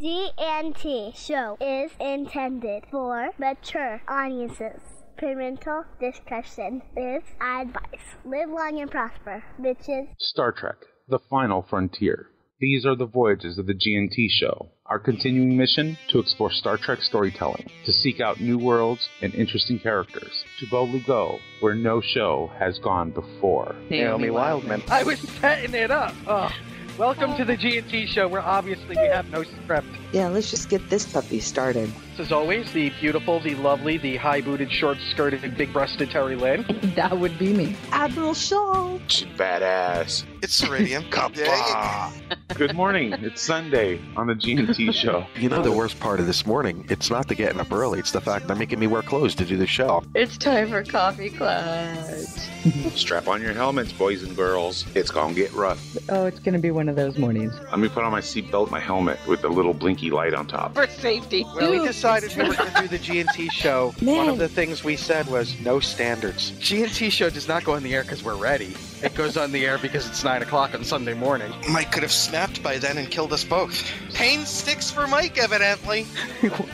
G&T show is intended for mature audiences. Parental discussion is advice. Live long and prosper, bitches. Star Trek, The Final Frontier. These are the voyages of the G&T show. Our continuing mission, to explore Star Trek storytelling, to seek out new worlds and interesting characters, to boldly go where no show has gone before. Naomi Wildman. I was setting it up. Oh. Welcome to the G&T show, where obviously we have no script. Yeah, let's just get this puppy started. As always, the beautiful, the lovely, the high-booted, short-skirted, big-breasted Terry Lynn. That would be me. Admiral Shaw. She's badass. It's Ceridian. Good morning. It's Sunday on the G&T show. You know the worst part of this morning? It's not the getting up early. It's the fact they're making me wear clothes to do the show. It's time for coffee clutch. Strap on your helmets, boys and girls. It's gonna get rough. Oh, it's gonna be one of those mornings. Let me put on my seatbelt, my helmet with the little blinky light on top. For safety. Well, we decided we were going to do the G&T show. Man. One of the things we said was no standards. G&T show does not go on the air because we're ready. It goes on the air because it's 9 o'clock on Sunday morning. Mike could have snapped by then and killed us both. Pain sticks for Mike, evidently.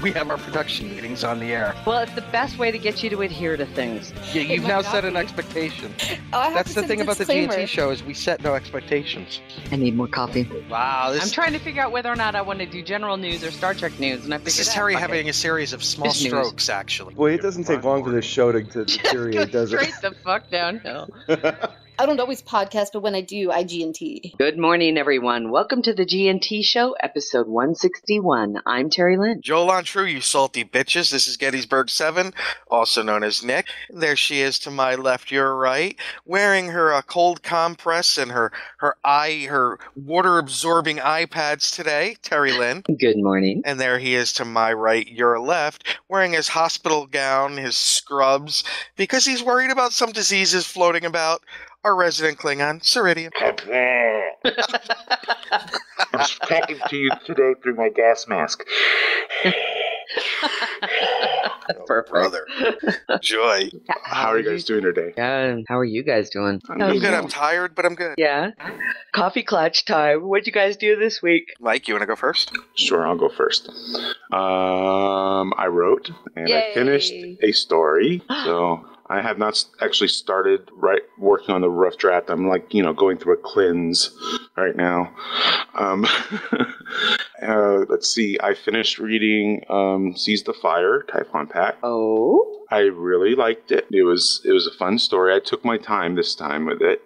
We have our production meetings on the air. Well, it's the best way to get you to adhere to things. Yeah, you've now set an expectation. That's the thing about the G&T show is we set no expectations. I need more coffee. Wow, I'm trying to figure out whether or not I want to do general news or Star Trek news, and I figured this is Terry having a series of small strokes, actually. Well, it doesn't take long for this show to deteriorate, does it? straight the fuck downhill. I don't always podcast, but when I do, I G&T. Good morning, everyone. Welcome to the G&T show, episode 161. I'm Terry Lynn. Joel Ontrue, you salty bitches. This is Gettysburg 7, also known as Nick. There she is to my left, your right, wearing her cold compress and her water-absorbing eye pads today, Terry Lynn. Good morning. And there he is to my right, your left, wearing his hospital gown, his scrubs, because he's worried about some diseases floating about. Our resident Klingon, Ceridian. I'm talking to you today through my gas mask. Perfect. Brother. Joy. How are you guys doing today? Yeah, how are you guys doing? I'm good. I'm tired, but I'm good. Yeah. Coffee clutch time. What'd you guys do this week? Mike, you want to go first? Sure, I'll go first. I wrote and I finished a story, so I have not actually started working on the rough draft. I'm going through a cleanse right now. Let's see. I finished reading Seize the Fire, Typhon Pack. Oh. I really liked it. It was a fun story. I took my time this time with it.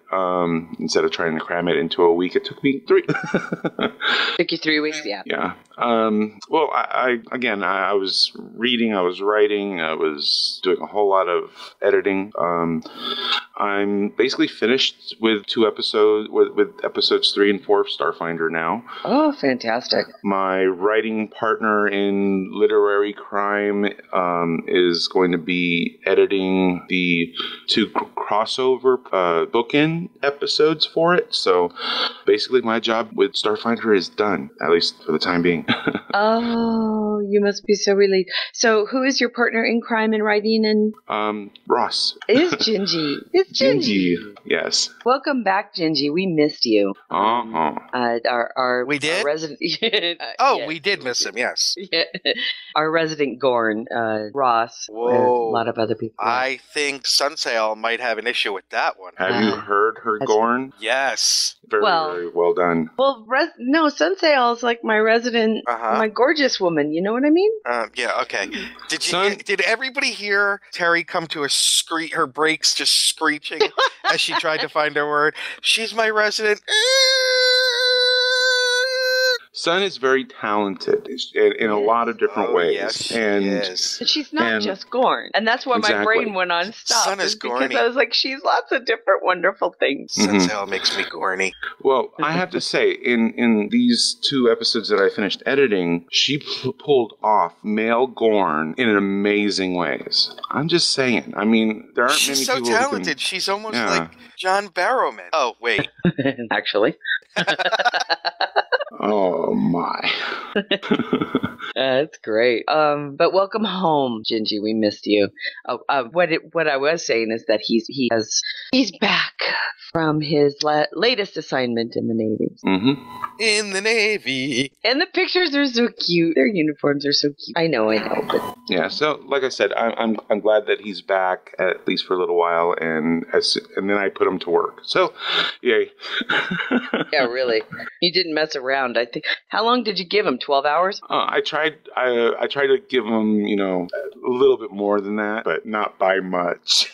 Instead of trying to cram it into a week, it took me 3. Took you 3 weeks, yeah. Yeah. Well, I was reading, I was writing, I was doing a whole lot of editing. I'm basically finished with 2 episodes, with episodes 3 and 4 of Starfinder now. Oh, fantastic. My writing partner in literary crime is going to be editing the 2 crossover bookend episodes for it. So basically my job with Starfinder is done, at least for the time being. Oh, you must be so relieved. So who is your partner in crime and writing? And Ross. It's Gingy. It's Gingy. Yes. Welcome back, Gingy. We missed you. Uh-huh. We did? Our resident, yeah. We did miss him, yes. Yeah. Our resident Gorn, Ross. Whoa. A lot of other people. I think Sunsail might have an issue with that one. Have you heard her Gorn? Yes. Very well done. Well, no, Sunsail is like my resident, my gorgeous woman. You know what I mean? Yeah, okay. Did everybody hear Terry come to a screech, her brakes just screeching as she tried to find her word? She's my resident. Sun is very talented in a lot of different ways. Yes, she and is. But she's not just Gorn. And that's why my brain went on stop. Sun is because Gorny. I was like, she's lots of different wonderful things. Sunsail makes me Gorny. Well, I have to say, in these 2 episodes that I finished editing, she pulled off male Gorn in amazing ways. I'm just saying. I mean, there aren't many people. She's so talented. She's almost like John Barrowman. Oh, wait. Actually. Oh, my. That's great. But welcome home, Gingy. We missed you. What I was saying is that he's back from his latest assignment in the Navy. Mm-hmm. In the Navy. And the pictures are so cute. Their uniforms are so cute. I know. But Yeah. So, like I said, I'm glad that he's back at least for a little while, and then I put him to work. So, yay. yeah, really. You didn't mess around. I think. How long did you give him? 12 hours? I tried to give him, a little bit more than that, but not by much.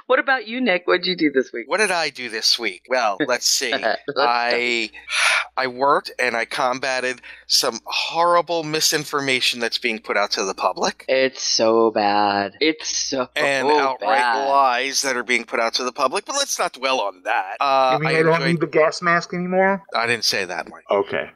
What about you, Nick? What'd you do this week? What did I do this week? Well, let's see. I worked and I combated some horrible misinformation that's being put out to the public. It's so bad. It's so and outright lies that are being put out to the public. But let's not dwell on that. You mean I don't need the gas mask anymore? I didn't say that, Mike. Okay.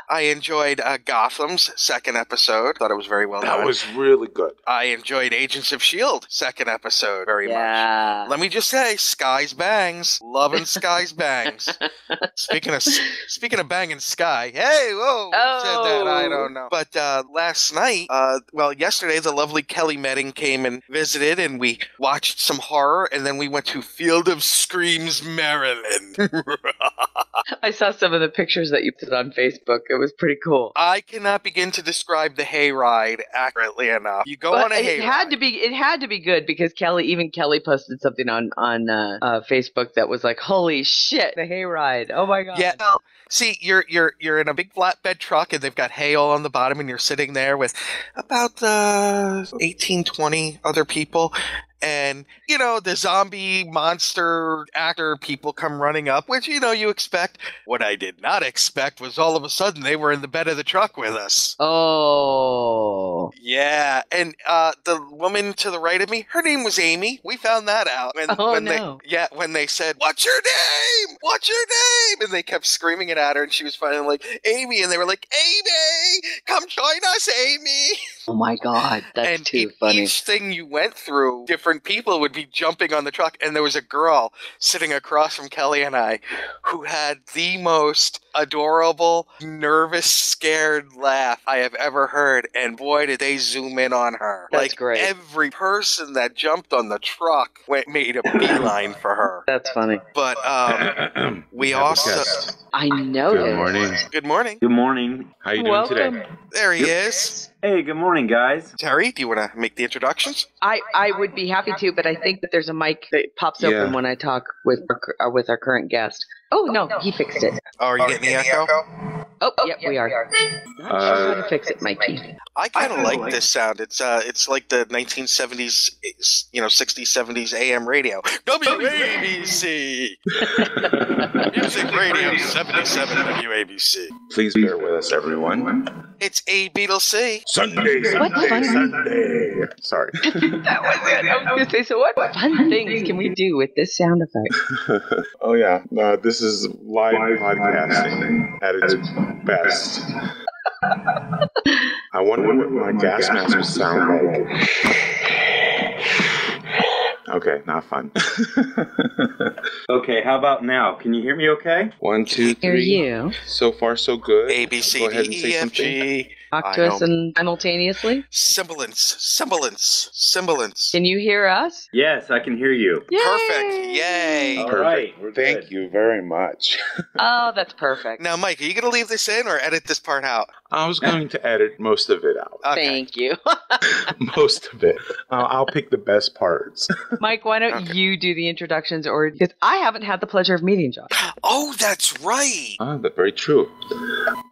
I enjoyed Gotham's second episode. Thought it was very well done. That was really good. I enjoyed Agents of S.H.I.E.L.D. second episode very much. Let me just say, Sky's bangs. Loving Sky's bangs. Speaking of banging Sky. Hey, whoa. Who said that? I don't know. But last night, yesterday, the lovely Kelly Medding came and visited, and we watched some horror, and then we went to Field of Screams, Maryland. I saw some of the pictures that you put on Facebook. It was pretty cool. I cannot begin to describe the hayride accurately enough. You go on a hayride. It had to be good because Kelly posted something on Facebook that was like, "Holy shit, the hayride! Oh my god!" Yeah. Well, see, you're in a big flatbed truck and they've got hay all on the bottom, and you're sitting there with about 18, 20 other people. And, the zombie monster actor people come running up, which, you expect. What I did not expect was all of a sudden they were in the bed of the truck with us. Oh. Yeah. And the woman to the right of me, her name was Amy. We found that out. When they said, "What's your name? What's your name?" And they kept screaming it at her, and she was finally like, "Amy." And they were like, "Amy, come join us, Amy." Oh my god, that's too funny. Each thing you went through, different people would be jumping on the truck, and there was a girl sitting across from Kelly and I who had the most adorable, nervous, scared laugh I have ever heard, and boy, did they zoom in on her. That's great. Every person that jumped on the truck made a beeline for her. That's funny. But we also... I know. Good morning. Good morning. Good morning. How you doing today? There he is. Hey, good morning, guys. Terry, do you want to make the introductions? I would be happy to, but I think that there's a mic that pops open when I talk with our current guest. Oh, no, he fixed it. Oh, are you getting the echo? Oh, yep, we are. Not sure how to fix it, Mikey. I kind of like this sound. It's like the 1970s, 60s, 70s AM radio. WABC! Music Radio 77 WABC. Please bear with us, everyone. It's A Beatles C. Sunday. Sorry. That was it. I was going to say, so what fun things can we do with this sound effect? Oh, yeah. This is live podcasting at its best. I wonder what my gas mask would sound like. Okay, not fun. Okay, how about now? Can you hear me okay? 1, 2, 3. Hear you. So far, so good. A, B, C, D, E, F, G. Talk to us simultaneously. Semblance. Can you hear us? Yes, I can hear you. Yay! Perfect. Yay. All Perfect. right, we're good. Thank you very much. Oh, that's perfect. Now, Mike, are you going to leave this in or edit this part out? I was going to edit most of it out. Okay. Thank you. Most of it. I'll pick the best parts. Mike, why don't you do the introductions, or because I haven't had the pleasure of meeting John. Oh, that's right. That's very true.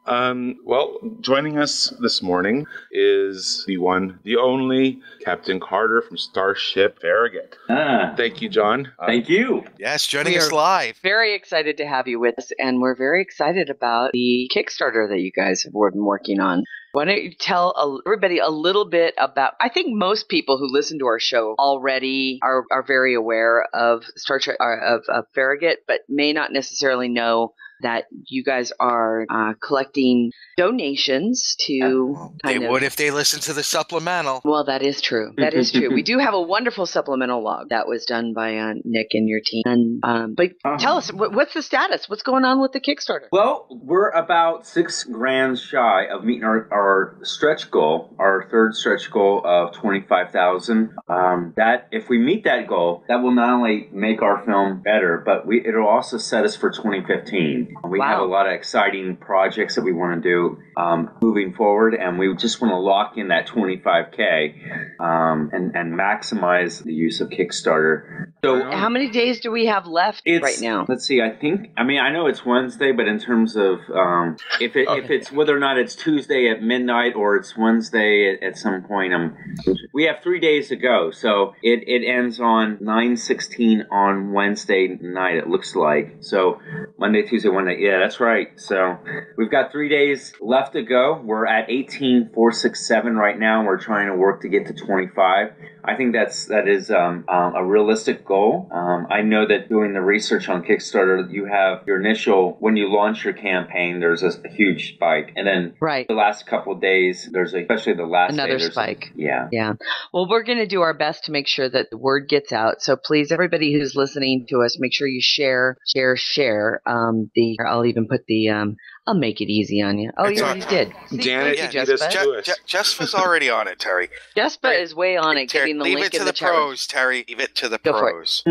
Well, joining us this morning is the one, the only Captain Carter from Starship Farragut. Thank you, John. Thank you. Yes, joining us live. Very excited to have you with us, and we're very excited about the Kickstarter that you guys have been working on. Why don't you tell everybody a little bit about, I think most people who listen to our show already are very aware of Star Trek, of Farragut, but may not necessarily know that you guys are collecting donations to They would if they listened to the supplemental. Well, that is true. That is true. We do have a wonderful supplemental log that was done by Nick and your team. And but tell us, what's the status? What's going on with the Kickstarter? Well, we're about $6,000 shy of meeting our stretch goal, our third stretch goal of $25,000. That if we meet that goal, that will not only make our film better, but it'll also set us for 2015. We have a lot of exciting projects that we want to do moving forward, and we just want to lock in that 25K and maximize the use of Kickstarter. So, how many days do we have left right now? Let's see. I know it's Wednesday, but in terms of if it's whether or not it's Tuesday at midnight or it's Wednesday at some point, we have 3 days to go. So it ends on 9/16 on Wednesday night. It looks like so Monday, Tuesday, Wednesday. Yeah, that's right. So we've got 3 days left to go. We're at 18,467 right now. We're trying to work to get to 25. I think that is a realistic goal. I know that doing the research on Kickstarter, you have your initial, when you launch your campaign, there's a huge spike. And then the last couple of days, especially the last another day, spike. Yeah. Well, we're going to do our best to make sure that the word gets out. So please, everybody who's listening to us, make sure you share. I'll even put I'll make it easy on you. Oh, you already did. Janet, Jess was already on it, Terry. Jespa is way on it, getting the leave link it to in the chat room. pros, Terry. Leave it to the Go for pros.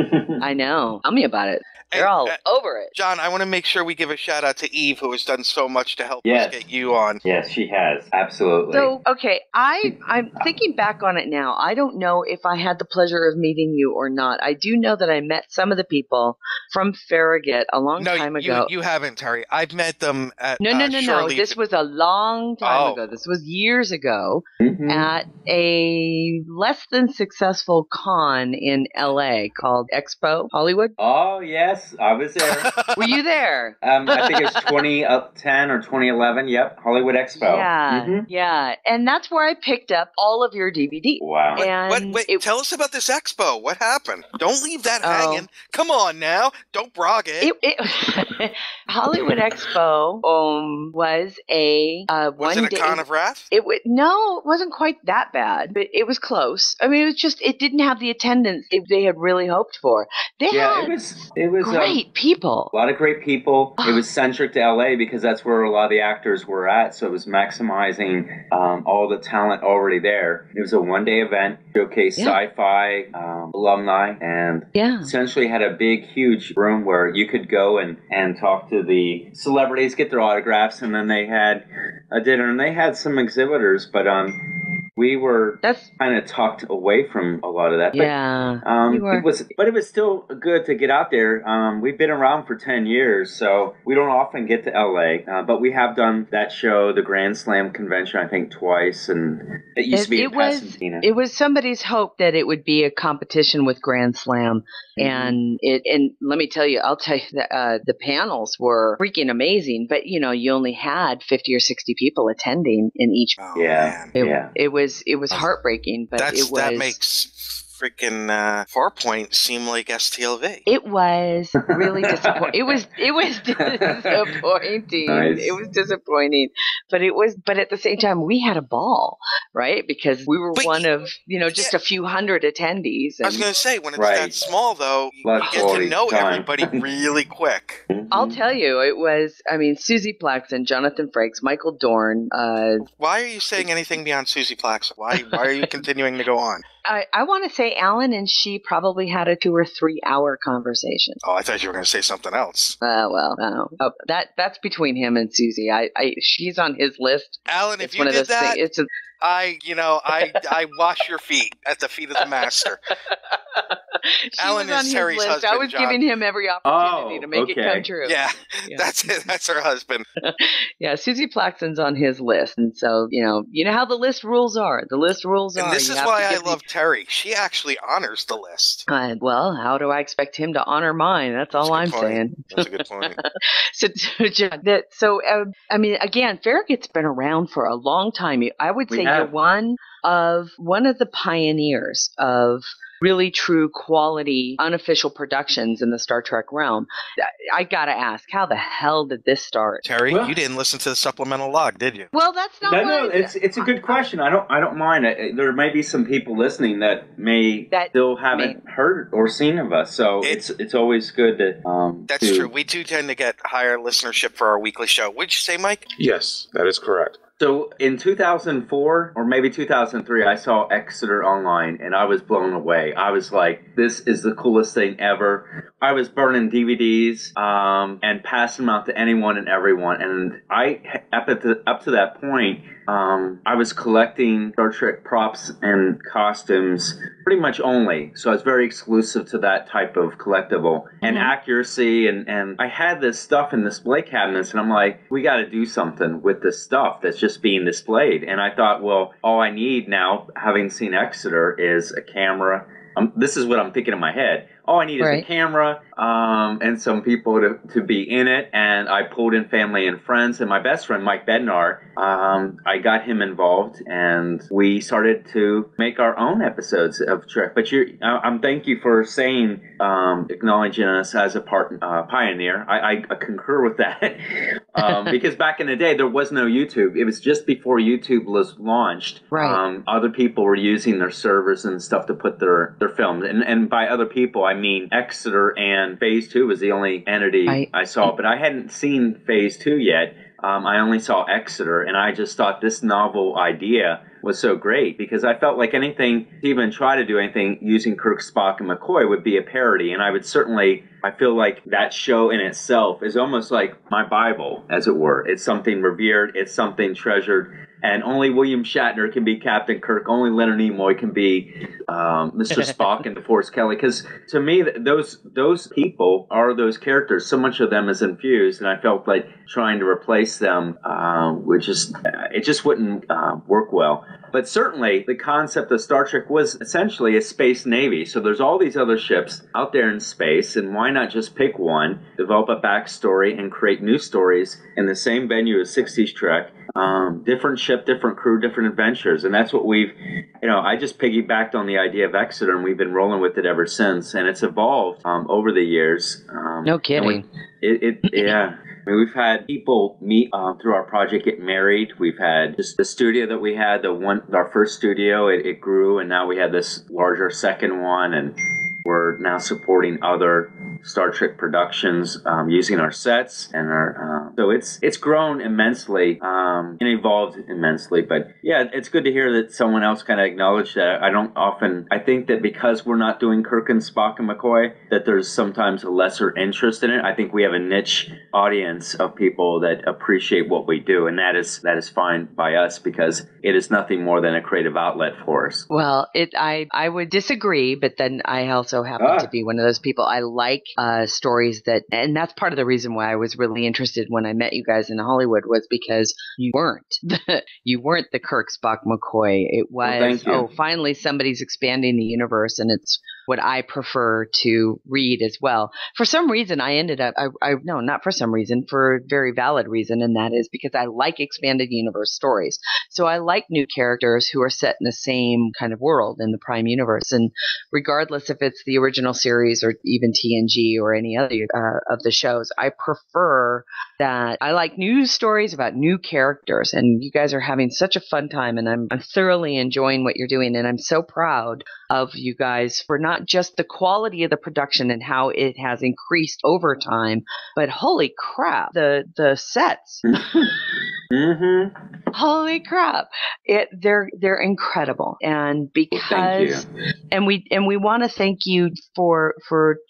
I know. Tell me about it. They're all over it. John, I want to make sure we give a shout out to Eve, who has done so much to help us get you on. Yes, she has. Absolutely. So, okay, I'm thinking back on it now. I don't know if I had the pleasure of meeting you or not. I do know that I met some of the people from Farragut a long time ago. You haven't, Terry. I've met them at No. This was a long time ago. This was years ago at a less than successful con in LA called Expo Hollywood. Oh, yes. I was there. Were you there? I think it was 2010 or 2011. Yep, Hollywood Expo. Yeah, yeah. And that's where I picked up all of your DVDs. Wow. Wait, tell us about this expo. What happened? Don't leave that hanging. Come on now. Don't brag it. Hollywood Expo was a was it a con of wrath? No, it wasn't quite that bad, but it was close. I mean, it didn't have the attendance they had really hoped for. It was great people. A lot of great people. It was centric to LA because that's where a lot of the actors were at. So it was maximizing all the talent already there. It was a one-day event, showcased sci-fi alumni, and essentially had a big, huge room where you could go and talk to the celebrities, get their autographs, and then they had a dinner, and they had some exhibitors, but we were kind of tucked away from a lot of that. But it was still good to get out there. We've been around for 10 years, so we don't often get to LA. But we have done that show, the Grand Slam convention, I think twice, and it used to be in Pasadena. It was somebody's hope that it would be a competition with Grand Slam, and let me tell you, I'll tell you that the panels were freaking amazing. But you only had 50 or 60 people attending in each. It was heartbreaking, but that makes freaking Farpoint seem like STLV. It was really disappointing. It was disappointing. Nice. It was disappointing, but at the same time we had a ball, right? Because we were one of just a few hundred attendees. I was going to say, when it's that small though, you get to know everybody really quick. I'll tell you, it was. I mean, Susie Plaxton, Jonathan Frakes, Michael Dorn. Why are you saying anything beyond Susie Plaxton? Why are you continuing to go on? I want to say Alan and she probably had a 2 or 3 hour conversation. Oh, I thought you were going to say something else. That's between him and Susie. She's on his list. Alan, if you did that, I wash your feet at the feet of the master. Alan is Terry's husband. I was giving him every opportunity to make it come true. Yeah, that's it. That's her husband. Yeah, Susie Plaxton's on his list, and so you know how the list rules are. The list rules are. And this is why I love Terry. She actually honors the list. Well, how do I expect him to honor mine? That's all I'm saying. That's a good point. I mean, again, Farragut's been around for a long time. I would say you're one of the pioneers of really true quality unofficial productions in the Star Trek realm. I gotta ask, how the hell did this start? Terry, you didn't listen to the supplemental log, did you? Well, that's not it's a good question. I don't mind. There may be some people listening that still haven't heard or seen of us, so it's always good to. That's true. We do tend to get higher listenership for our weekly show. Would you say, Mike? Yes, that is correct. So in 2004 or maybe 2003, I saw Exeter online and I was blown away. I was like, this is the coolest thing ever. I was burning DVDs and passing them out to anyone and everyone. And up to that point, I was collecting Star Trek props and costumes pretty much only. So I was very exclusive to that type of collectible and accuracy. And I had this stuff in display cabinets and I'm like, we got to do something with this stuff that's just being displayed. And I thought, well, all I need now, having seen Exeter, is a camera. This is what I'm thinking in my head. All I need is a camera and some people to be in it. And I pulled in family and friends. And my best friend, Mike Bednar, I got him involved. And we started to make our own episodes of Trek. But thank you for saying, acknowledging us as a pioneer. I concur with that. Because back in the day, there was no YouTube. It was just before YouTube was launched. Right. Other people were using their servers and stuff to put their films. And by other people, I mean Exeter and Phase 2 was the only entity I saw. But I hadn't seen Phase 2 yet. I only saw Exeter, and I just thought this novel idea was so great because I felt like anything to even try to do anything using Kirk, Spock, and McCoy would be a parody. And I feel like that show in itself is almost like my Bible, as it were. It's something revered. It's something treasured. And only William Shatner can be Captain Kirk. Only Leonard Nimoy can be Mr. Spock and DeForest Kelly. Because to me, those people are those characters. So much of them is infused, and I felt like trying to replace them, it just wouldn't work well. But certainly, the concept of Star Trek was essentially a space navy. So there's all these other ships out there in space, and why not just pick one, develop a backstory, and create new stories in the same venue as 60s Trek? Different ship, different crew, different adventures. And that's what I just piggybacked on the idea of Exeter, and we've been rolling with it ever since. And it's evolved over the years. No kidding. We've had people meet through our project, get married. We've had just the studio that we had, our first studio, it grew, and now we have this larger second one, and we're now supporting other Star Trek productions using our sets and so it's grown immensely and evolved immensely. But yeah, it's good to hear that someone else kind of acknowledged that. I think that because we're not doing Kirk and Spock and McCoy, that there's sometimes a lesser interest in it. I think we have a niche audience of people that appreciate what we do, and that is fine by us because it is nothing more than a creative outlet for us. Well, I would disagree, but then I also happen to be one of those people. I like stories and that's part of the reason why I was really interested when I met you guys in Hollywood, was because you weren't the Kirk, Spock, McCoy. It was, finally somebody's expanding the universe, and it's what I prefer to read as well. For some reason, I ended up, no, not for some reason, for a very valid reason, and that is because I like expanded universe stories. So I like new characters who are set in the same kind of world in the Prime universe. And regardless if it's the original series or even TNG or any other of the shows, I prefer that. I like new stories about new characters, and you guys are having such a fun time, and I'm thoroughly enjoying what you're doing, and I'm so proud of you guys for not just the quality of the production and how it has increased over time, but holy crap, the sets. Mm-hmm. Holy crap! They're incredible, and because and we want to thank you for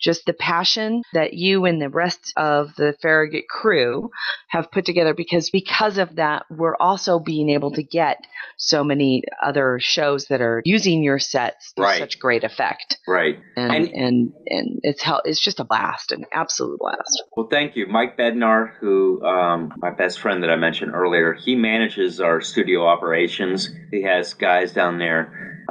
just the passion that you and the rest of the Farragut crew have put together. Because of that, we're also being able to get so many other shows that are using your sets to such great effect. Right, and it's just a blast, an absolute blast. Well, thank you, Mike Bednar, who my best friend that I mentioned earlier. He manages our studio operations. He has guys down there,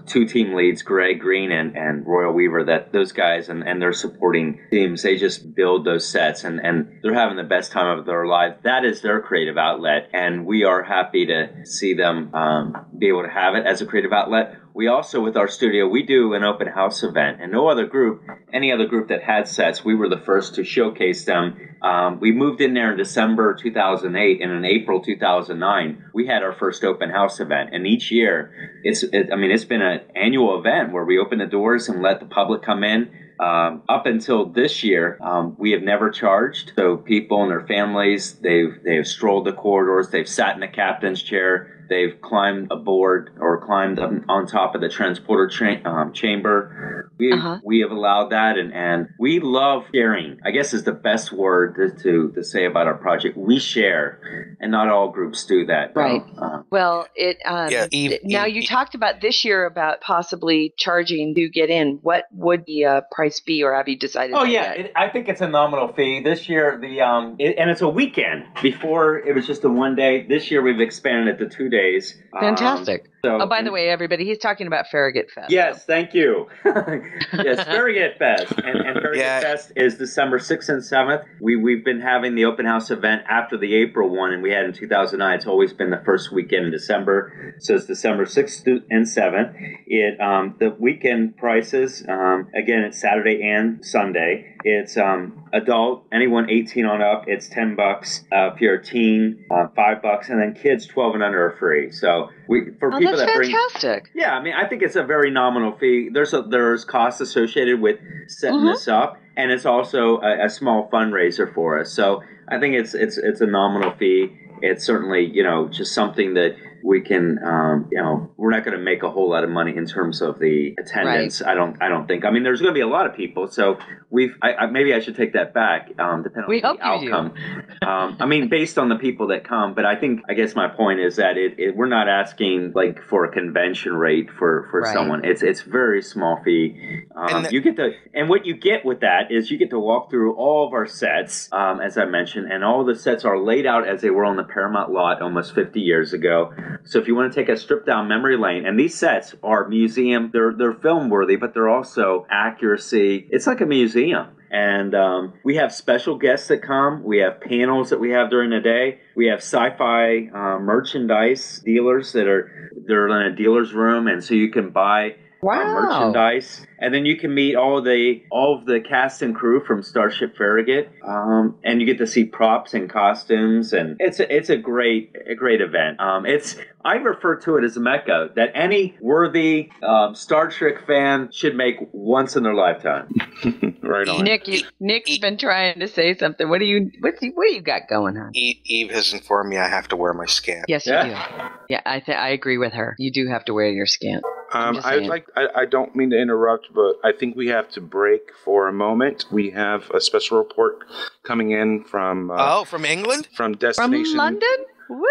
2 team leads, Greg Green and Royal Weaver, that those guys and their supporting teams, they just build those sets and they're having the best time of their life. That is their creative outlet, and we are happy to see them be able to have it as a creative outlet. we also, with our studio, we do an open house event, and no other group, any other group that had sets, we were the first to showcase them. We moved in there in December 2008, and in April 2009, we had our first open house event. And each year, it's been an annual event where we open the doors and let the public come in. Up until this year, we have never charged. So people and their families, they've strolled the corridors, they've sat in the captain's chair, they've climbed aboard or climbed on top of the transporter chamber. We have allowed that, and we love sharing. I guess is the best word to say about our project. We share, and not all groups do that. Right. Well, Eve, you talked about this year about possibly charging to get in. What would the price be, or have you decided? Oh yeah, I think it's a nominal fee this year. And it's a weekend. Before it was just a one day. This year we've expanded it to 2 days. Fantastic. By the way, everybody, he's talking about Farragut Fest. Yes, thank you. Yes, Farragut Fest. And Farragut Fest is December 6th and 7th. We've been having the open house event after the April one, and we had in 2009. It's always been the first weekend in December. So it's December 6th and 7th. The weekend prices, again, it's Saturday and Sunday. It's adult, anyone 18 on up, it's $10. If you're a teen, $5, and then kids 12 and under are free. So people that's fantastic. Yeah, I mean, I think it's a very nominal fee. There's costs associated with setting this up, and it's also a small fundraiser for us. So I think it's a nominal fee. It's certainly just something that we can we're not going to make a whole lot of money in terms of the attendance. Right. I don't think. I mean, there's going to be a lot of people, so maybe I should take that back. Depending on the outcome. I mean, based on the people that come, but I guess my point is that we're not asking like for a convention rate for someone. It's very small fee. And what you get with that is you get to walk through all of our sets, as I mentioned, and all the sets are laid out as they were on the Paramount lot almost 50 years ago. So if you want to take a stripped down memory lane, and these sets are museum, they're film worthy, but they're also accuracy. It's like a museum. And we have special guests that come. We have panels that we have during the day. We have sci-fi merchandise dealers they're in a dealer's room, and so you can buy merchandise, and then you can meet all of the cast and crew from Starship Farragut, and you get to see props and costumes, and it's a great event. I refer to it as a mecca that any worthy Star Trek fan should make once in their lifetime. Right on. Nick's been trying to say something. What do you got going on? Eve has informed me I have to wear my scan. Yes, you do. Yeah, I agree with her. You do have to wear your scan. I don't mean to interrupt, but I think we have to break for a moment. We have a special report coming in from from England? From Destination. From London?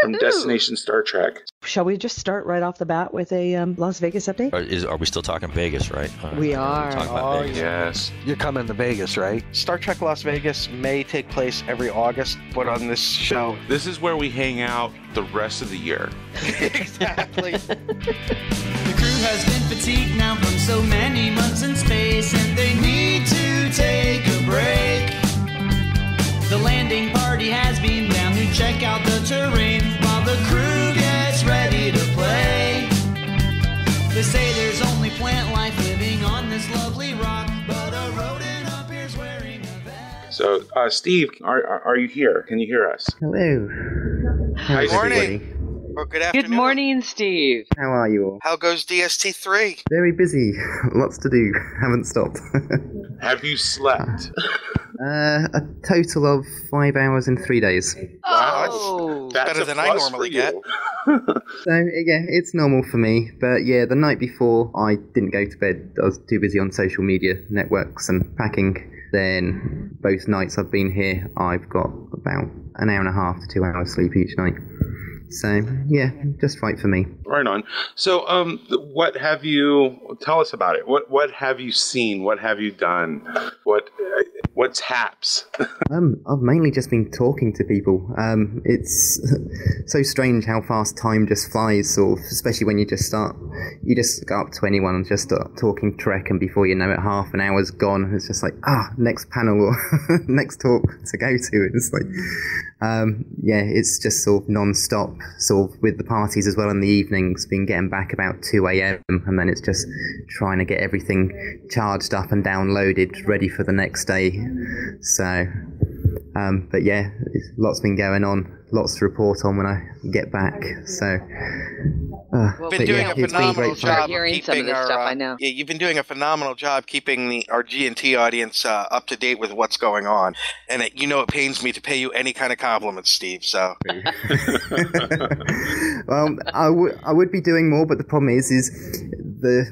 From Destination Star Trek. Shall we just start right off the bat with a Las Vegas update? Are we still talking Vegas, right? We are. Talking about Vegas. Yes. You're coming to Vegas, right? Star Trek Las Vegas may take place every August, but on this show... This is where we hang out the rest of the year. Exactly. The crew has been fatigued now from so many months in space, and they need to take a break. The landing party has been down to check out the terrain while the crew gets ready to play. They say there's only plant life living on this lovely rock, but a rodent appears wearing a vest. So, Steve, are you here? Can you hear us? Hello. Good morning. Or good afternoon. Good morning, Steve. How are you all? How goes DST3? Very busy. Lots to do. Haven't stopped. Have you slept? A total of 5 hours in 3 days. Wow, that's better than I normally get. So, yeah, it's normal for me. But yeah, the night before, I didn't go to bed. I was too busy on social media networks and packing. Then both nights I've been here, I've got about an hour and a half to 2 hours sleep each night. So, yeah, just right for me. Right on. So, what have you... Tell us about it. What have you seen? What have you done? What's haps? I've mainly just been talking to people. It's so strange how fast time just flies, sort of, especially when you just go up to anyone and just start talking Trek, and before you know it, half an hour's gone. It's just like, next panel or next talk to go to. It's like, it's just sort of non-stop, sort of with the parties as well in the evenings, been getting back about 2 a.m. and then it's just trying to get everything charged up and downloaded, ready for the next day. So, but yeah, lots been going on, lots to report on when I get back. So, been doing a phenomenal job hearing some of this stuff. I know. Yeah, you've been doing a phenomenal job keeping our G&T audience up to date with what's going on, and it pains me to pay you any kind of compliments, Steve. So, well, I would be doing more, but the problem is the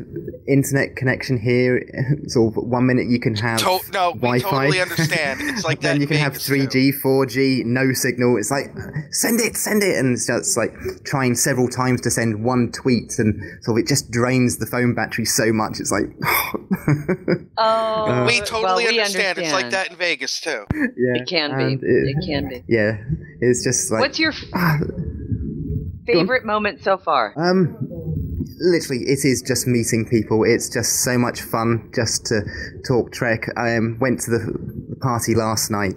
internet connection here. Sort of 1 minute you can have Wi-Fi. We totally understand. It's like then that you can have 3G, 4G, no signal. It's like send it, and it's just like trying several times to send one tweet, and so it just drains the phone battery so much. It's like we totally understand. It's like that in Vegas too. Yeah, it can be. It can be. Yeah, it's just like. What's your favorite moment so far? Literally, it is just meeting people. It's just so much fun just to talk Trek. I went to the party last night,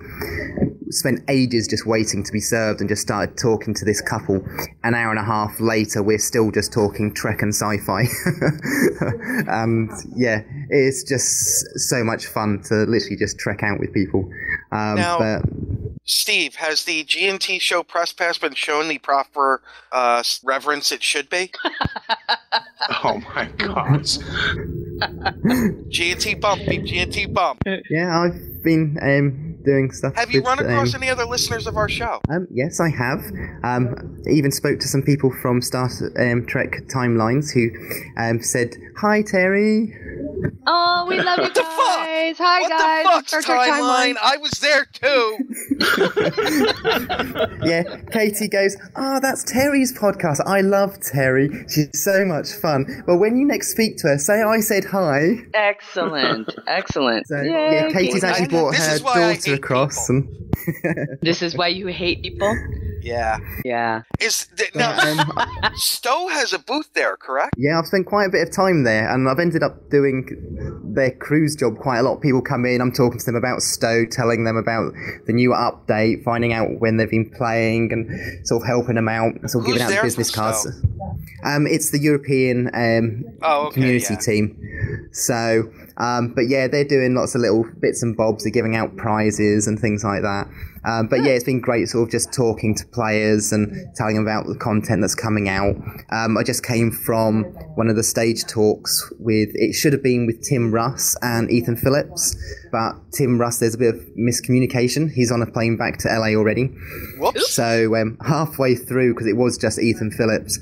spent ages just waiting to be served, and just started talking to this couple. An hour and a half later, we're still just talking Trek and sci-fi. And yeah, it's just so much fun to literally just trek out with people. Now, Steve, has the G&T show press pass been shown the proper reverence it should be? Oh my gosh. G&T bump, G&T bump. Yeah, I've been doing stuff. Have you run across any other listeners of our show? Yes, I have. Even spoke to some people from Star Trek Timelines who said, "Hi, Terry." Oh, we love you guys. Hi, what guys. What the fuck's Timeline? I was there too. Yeah, Katie goes, that's Terry's podcast. I love Terry. She's so much fun. Well, when you next speak to her, say I said hi. Excellent. Excellent. So, yeah, Katie's actually brought her daughter across. And this is why you hate people? Yeah. Yeah. Stowe has a booth there, correct? Yeah, I've spent quite a bit of time there, and I've ended up doing their cruise job quite a lot. People come in, I'm talking to them about Stowe, telling them about the new update, finding out when they've been playing, and sort of helping them out, sort of giving out the business cards. It's the European community team. So, but yeah, they're doing lots of little bits and bobs. They're giving out prizes and things like that. But yeah, it's been great sort of just talking to players and telling them about the content that's coming out. I just came from one of the stage talks it should have been with Tim Russ and Ethan Phillips, but Tim Russ, there's a bit of miscommunication. He's on a plane back to LA already. Whoops. So halfway through, because it was just Ethan Phillips,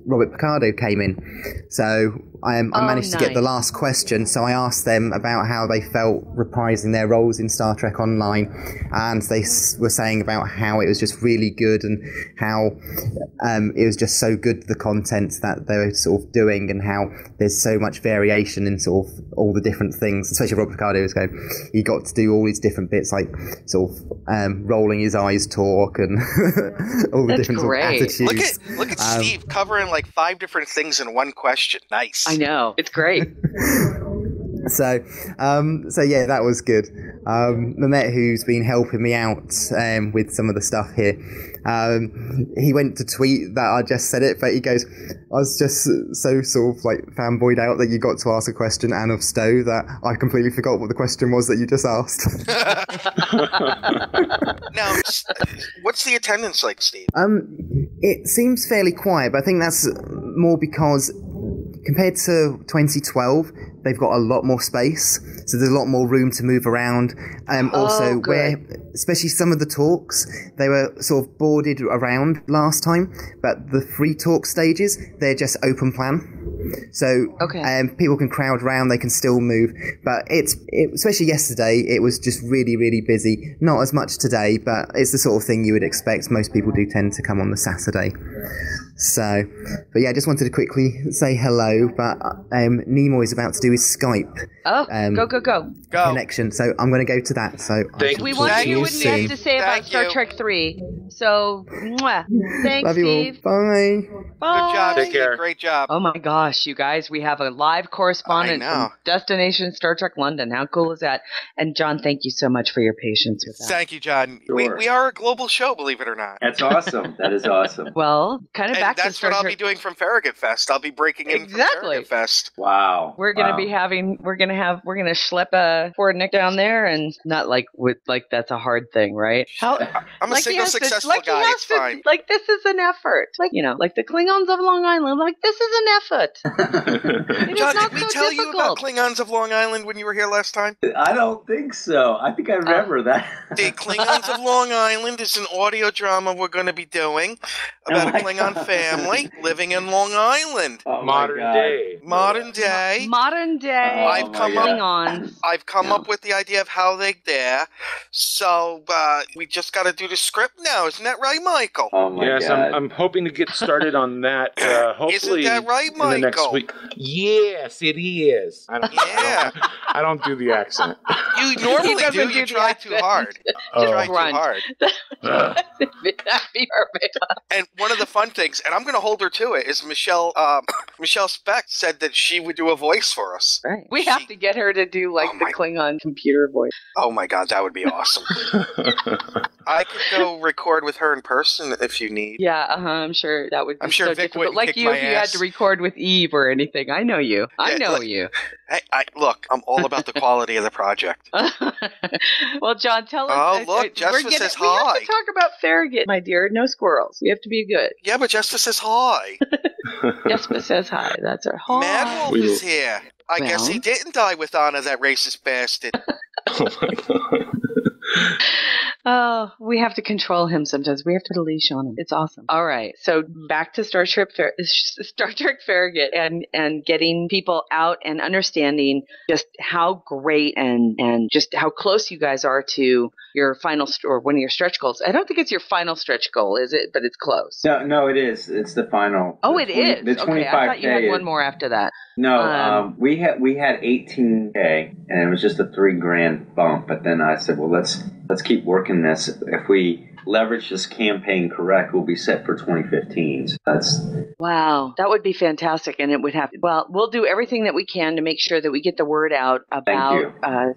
Robert Picardo came in. So I managed to get the last question, so I asked them about how they felt reprising their roles in Star Trek Online, and they were saying about how it was just really good and how it was just so good, the content that they were sort of doing, and how there's so much variation in sort of all the different things, especially Robert Picardo was going, he got to do all these different bits, like sort of rolling his eyes talk and all the different sort of attitudes. Look at Steve covering like 5 different things in one question. Nice. I know. It's great. So yeah, that was good. Mehmet, who's been helping me out with some of the stuff here, he went to tweet that I just said it, but he goes, I was just so sort of like fanboyed out that you got to ask a question, and of Stowe, that I completely forgot what the question was that you just asked. Now, what's the attendance like, Steve? It seems fairly quiet, but I think that's more because compared to 2012, they've got a lot more space, so there's a lot more room to move around. Also, where, especially some of the talks, they were sort of boarded around last time, but the free talk stages, they're just open plan. So people can crowd around, they can still move, but especially yesterday, it was just really, really busy. Not as much today, but it's the sort of thing you would expect. Most people do tend to come on the Saturday. So, but yeah, I just wanted to quickly say hello. But Nimoy is about to do his Skype. Oh, go. Connection. So I'm going to go to that. So We want to hear what he has to say about Star Trek 3. So, thanks, Love you Steve. all. Bye. Bye. Good job, Take Steve. care. Great job. Oh my gosh, you guys, we have a live correspondent from Destination Star Trek London. How cool is that? And John, thank you so much for your patience with that. Thank you, John. Sure. We are a global show, believe it or not. That's awesome. That is awesome. Well, kind of And back to that's Star what I'll Trek. be doing from Farragut Fest. I'll be breaking in from Farragut Fest. Wow. We're gonna be having. We're gonna schlep a Ford Nick down there, and not like that's a hard thing, right? I'm a single successful guy. It's fine. Like this is an effort. Like like the Klingons of Long Island. Like this is an effort. John, did we tell you about Klingons of Long Island when you were here last time? I don't think so. I think I remember that. The Klingons of Long Island is an audio drama we're going to be doing about a Klingon family living in Long Island. Oh Modern day. Modern day. Klingons. I've come up with the idea of how they there. So we just got to do the script now. Isn't that right, Michael? Oh my Yes, God. I'm hoping to get started on that. Hopefully, Isn't that right, in the next Michael? week. Yes, it is. I don't do the accent. You normally do. You try too hard. You try too hard. That'd be perfect. And one of the fun things, and I'm going to hold her to it, is Michelle Speck said that she would do a voice for us. Right. We have to get her to do the Klingon computer voice. Oh my God, that would be awesome. I could go record with her in person if you need. Yeah, I'm sure that would be I'm sure so Vic difficult. wouldn't Like kick you, my if you had ass. to record with Eve or anything. I know you. I know you. Hey, look, I'm all about the quality of the project. Well, John, tell us. Oh, look, Jessica says We have hi. to talk about Farragut, my dear. No squirrels. We have to be good. Yeah, but Jessica says hi. Jessica says hi. That's her. Hi. Mad Wolf is here. I guess he didn't die with honor, that racist bastard. Oh my God. Oh, we have to control him sometimes. We have to put a leash on him. It's awesome. All right. So back to Star Trek Farragut and getting people out and understanding just how great and just how close you guys are to your final or one of your stretch goals. I don't think it's your final stretch goal, is it? But it's close. No, it is. It's the final. Oh, it is. The 25K. Okay, I thought you had one more after that. No, we had 18K, and it was just a $3,000 bump. But then I said, well, let's keep working this. If we leverage this campaign correct, we'll be set for 2015. So wow, that would be fantastic, and it would have. Well, we'll do everything that we can to make sure that we get the word out about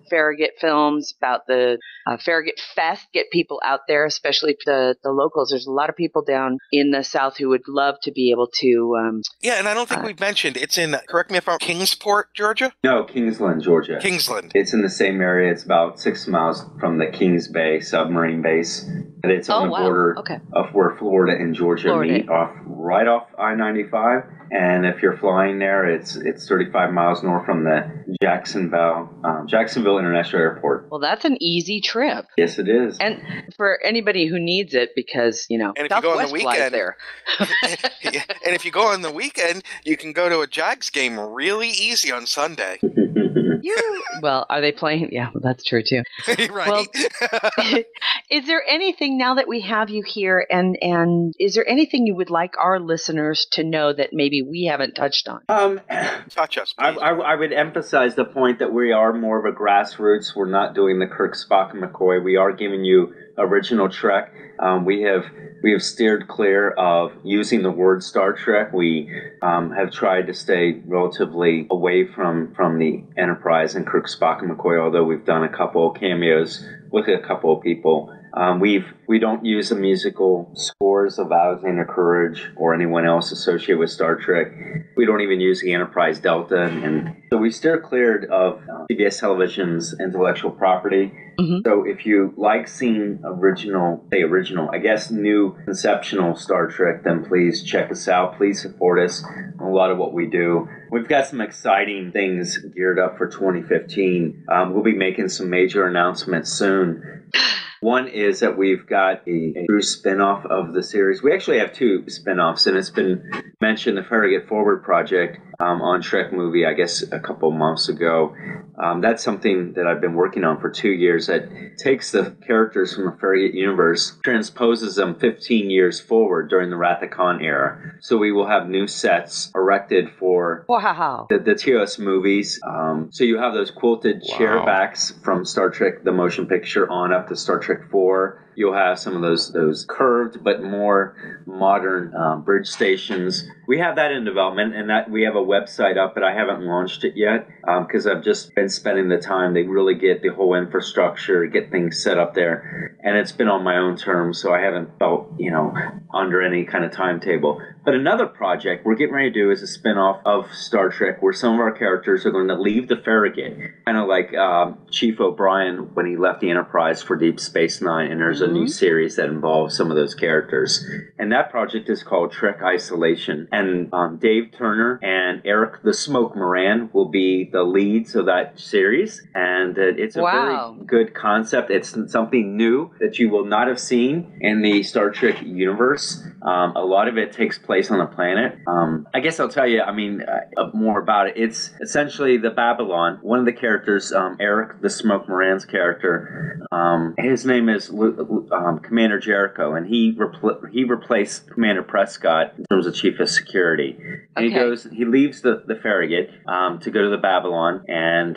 Farragut films, about the Farragut Fest. Get people out there, especially the locals. There's a lot of people down in the South who would love to be able to. Yeah, and I don't think we've mentioned it's in. Correct me if I'm Kingsport, Georgia. No, Kingsland, Georgia. Kingsland. It's in the same area. It's about 6 miles from the Kings Bay submarine base. And it's on the border of where Florida and Georgia meet, right off I-95. And if you're flying there, it's 35 miles north from the Jacksonville International Airport. Well, that's an easy trip. Yes, it is. And for anybody who needs it, because and if Southwest you go on the weekend, flies there. And if you go on the weekend, you can go to a Jags game really easy on Sunday. Well, are they playing? Yeah, well, that's true too. Right. Well, is there anything now that we have you here, and is there anything you would like our listeners to know that maybe we haven't touched on? Touch us, please. I would emphasize the point that we are more of a grassroots. We're not doing the Kirk, Spock, and McCoy. We are giving you original Trek. We have steered clear of using the word Star Trek. We have tried to stay relatively away from the Enterprise and Kirk, Spock, and McCoy, although we've done a couple of cameos with a couple of people. We don't use the musical scores of Alexander Courage or anyone else associated with Star Trek. We don't even use the Enterprise Delta, and so we steer cleared of CBS Television's intellectual property. Mm-hmm. So if you like seeing I guess new conceptual Star Trek, then please check us out. Please support us in a lot of what we do. We've got some exciting things geared up for 2015. We'll be making some major announcements soon. One is that we've got a true spin-off of the series. We actually have two spin-offs, and it's been mentioned, the Farragut Forward Project. on Trek movie, I guess, a couple months ago. That's something that I've been working on for 2 years, that takes the characters from the Farragut universe, transposes them 15 years forward during the Wrath of Khan era. So we will have new sets erected for the TOS movies. So you have those quilted chair backs from Star Trek, the motion picture, on up to Star Trek 4. You'll have some of those curved but more modern bridge stations. We have that in development, and that we have a website up, but I haven't launched it yet because I've just been spending the time to really get the whole infrastructure, get things set up there, and it's been on my own terms, so I haven't felt, under any kind of timetable. But another project we're getting ready to do is a spin-off of Star Trek where some of our characters are going to leave the Farragut, kind of like Chief O'Brien when he left the Enterprise for Deep Space Nine, and there's a new series that involves some of those characters. And that project is called Trek Isolation. And Dave Turner and Eric the Smoke Moran will be the leads of that series. And it's a very good concept. It's something new that you will not have seen in the Star Trek universe. A lot of it takes place on a planet. I guess I'll tell you, more about it. It's essentially the Babylon. One of the characters, Eric the Smoke Moran's character, his name is Commander Jericho, and he replaced Commander Prescott in terms of Chief of Security. And he leaves the Farragut to go to the Babylon, and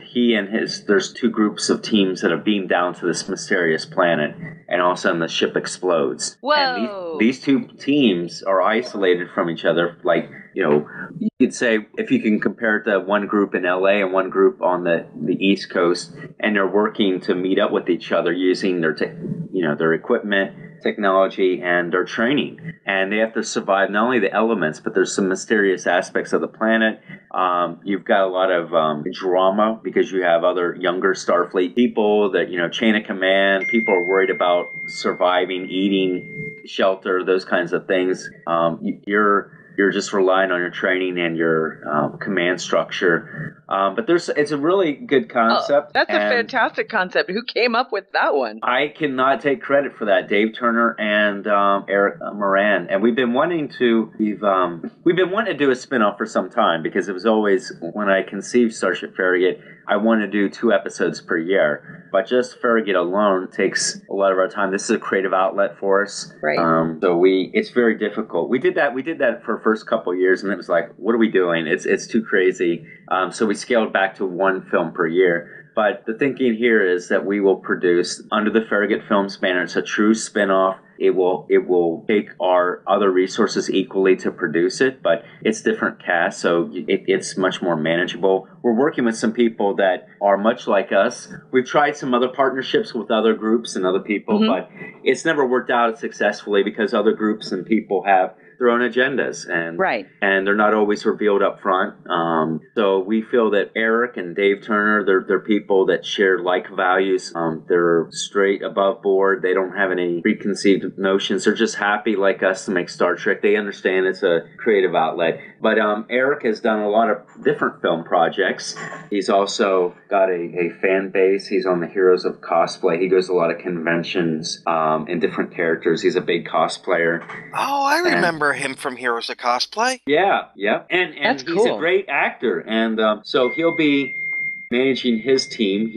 there's two groups of teams that are beamed down to this mysterious planet, and all of a sudden the ship explodes. Whoa! And these two teams are isolated from each other, like, you could say, if you can compare it to one group in LA and one group on the East Coast, and they're working to meet up with each other using their equipment, technology, and their training. And they have to survive not only the elements, but there's some mysterious aspects of the planet. You've got a lot of drama because you have other younger Starfleet people that, chain of command, people are worried about surviving, eating, shelter, those kinds of things. You're just relying on your training and your command structure. But it's a really good concept. That's a fantastic concept. Who came up with that one? I cannot take credit for that. Dave Turner and Eric Moran. And we've been wanting to do a spinoff for some time, because it was always, when I conceived Starship Farragut, I want to do 2 episodes per year. But just Farragut alone takes a lot of our time. This is a creative outlet for us. Right. So it's very difficult. We did that for the first couple of years, and it was like, what are we doing? It's too crazy. So we scaled back to 1 film per year. But the thinking here is that we will produce under the Farragut Films banner. It's a true spin-off. It will take our other resources equally to produce it, but it's different cast, so it's much more manageable. We're working with some people that are much like us. We've tried some other partnerships with other groups and other people, but it's never worked out successfully because other groups and people have their own agendas, and they're not always revealed up front. So we feel that Eric and Dave Turner, they're people that share like values. They're straight above board. They don't have any preconceived notions. They're just happy like us to make Star Trek. They understand it's a creative outlet. But Eric has done a lot of different film projects. He's also got a fan base. He's on the Heroes of Cosplay. He goes to a lot of conventions in different characters. He's a big cosplayer. Oh, I remember him from Heroes of Cosplay. Yeah. And That's he's cool. a great actor. And so he'll be managing his team.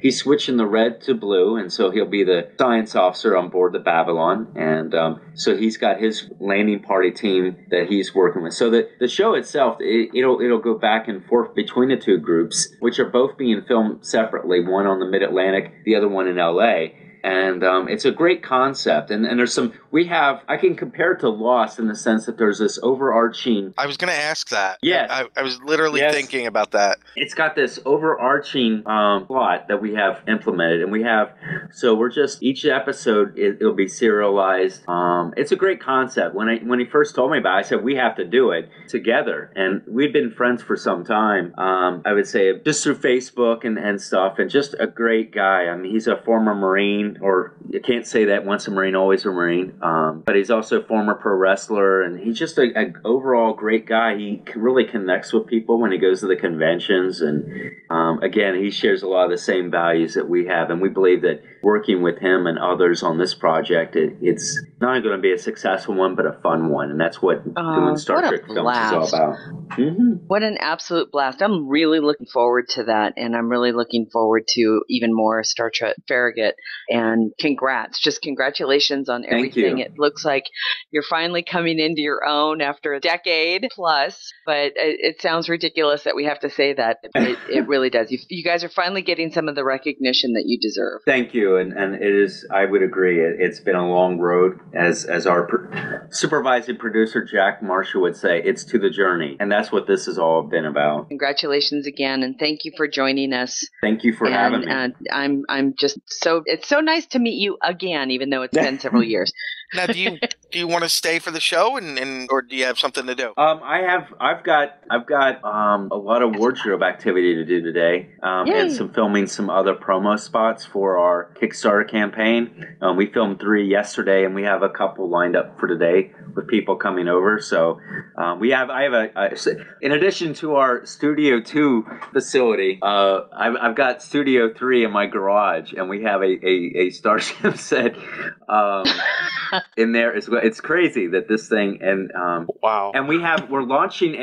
He's switching the red to blue, and so he'll be the science officer on board the Babylon. And so he's got his landing party team that he's working with. So the show itself, it'll go back and forth between the 2 groups, which are both being filmed separately, one on the Mid-Atlantic, the other one in LA. And it's a great concept. And there's I can compare it to Lost in the sense that there's this overarching. I was going to ask that. Yeah. I was literally thinking about that. It's got this overarching plot that we have implemented. And so we're just, each episode, it'll be serialized. It's a great concept. When he first told me about it, I said, we have to do it together. And we'd been friends for some time. I would say just through Facebook and stuff. And just a great guy. I mean, he's a former Marine. Marine, or you can't say that once a Marine, always a Marine. But he's also a former pro wrestler, and he's just a overall great guy. He really connects with people when he goes to the conventions, and again, he shares a lot of the same values that we have, and we believe that working with him and others on this project, it's not only going to be a successful one, but a fun one, and that's what doing Star Trek films is all about. What an absolute blast. I'm really looking forward to that, and I'm really looking forward to even more Star Trek Farragut, and congratulations on everything. It looks like you're finally coming into your own after a decade plus, but it sounds ridiculous that we have to say that. It really does. You guys are finally getting some of the recognition that you deserve. Thank you, and it is, I would agree, it's been a long road, as our supervising producer Jack Marshall would say, it's to the journey, and that's what this has all been about. Congratulations again, and thank you for joining us. Thank you for having me. And I'm just it's so nice to meet you again, even though it's been several years. Now, do you want to stay for the show, and or do you have something to do? I've got a lot of wardrobe activity to do today, and some filming some other promo spots for our Kickstarter campaign. We filmed 3 yesterday, and we have a couple lined up for today with people coming over. So I have in addition to our Studio 2 facility, I've got Studio 3 in my garage, and we have a Starship set in there. It's crazy that this thing, and wow. And we're launching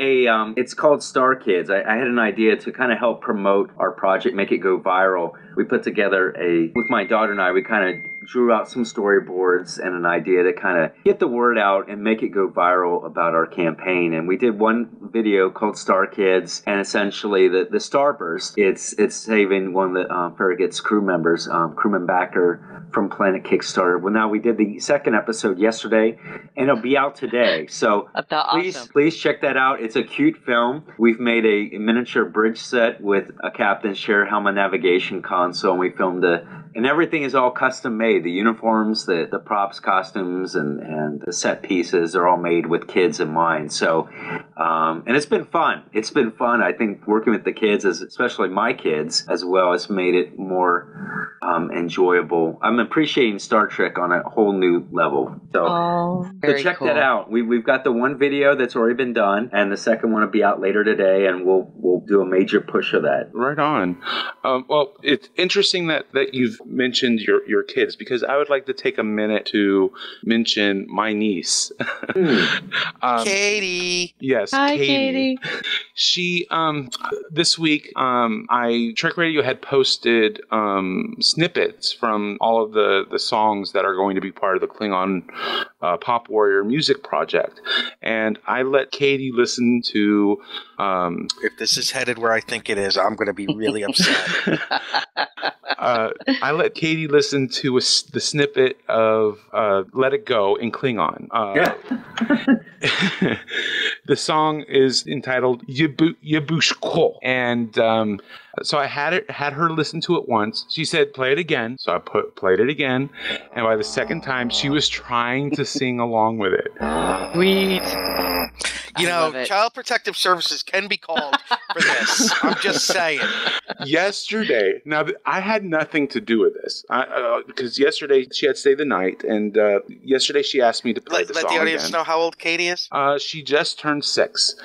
it's called Star Kids. I had an idea to kind of help promote our project, make it go viral. We put together with my daughter and I, we kind of drew out some storyboards and an idea to kind of get the word out and make it go viral about our campaign. And we did one video called Star Kids, and essentially the Starburst, it's saving one of the Farragut's crew members, crewman backer from Planet Kickstarter. Well, now we did the second episode yesterday, and it'll be out today. So please check that out. It's a cute film. We've made a miniature bridge set with a captain's chair, helmet, navigation console, and we filmed and everything is all custom made. The uniforms, the props, costumes, and the set pieces are all made with kids in mind. So, and it's been fun. It's been fun. I think working with the kids, especially my kids, as well, has made it more enjoyable. I'm appreciating Star Trek on a whole new level. So, check that out. We've got the one video that's already been done, and the second one will be out later today, and we'll do a major push of that. Right on. Well, it's interesting that you've mentioned your kids, because I would like to take a minute to mention my niece. Katie. Yes, Hi, Katie. She this week Trek Radio had posted snippets from all of the songs that are going to be part of the Klingon Pop Warrior music project, and I let Katie listen to if this is headed where I think it is, I'm going to be really upset. I let Katie listen to the snippet of Let It Go in Klingon. The song is entitled Yabushko, and so I had her listen to it once. She said, play it again. So I played it again, and by the second time, she was trying to sing along with it. Sweet. You know, Child Protective Services can be called for this. I'm just saying. Yesterday, now I had nothing to do with this, because yesterday she had stayed the night, and yesterday she asked me to play the song Let the audience again. know how old Katie is. She just turned 6.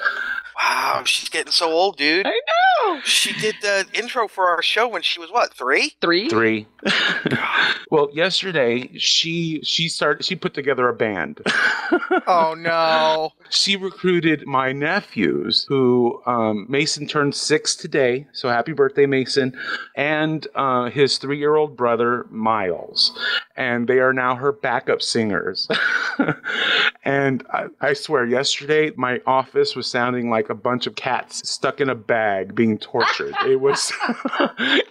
Wow, she's getting so old, dude. I know. She did the intro for our show when she was what, 3? 3. Well, yesterday she put together a band. Oh no. She recruited my nephews, who Mason turned 6 today, so happy birthday, Mason, and his 3-year-old brother, Miles. And they are now her backup singers. And I swear, yesterday my office was sounding like a bunch of cats stuck in a bag being tortured. It was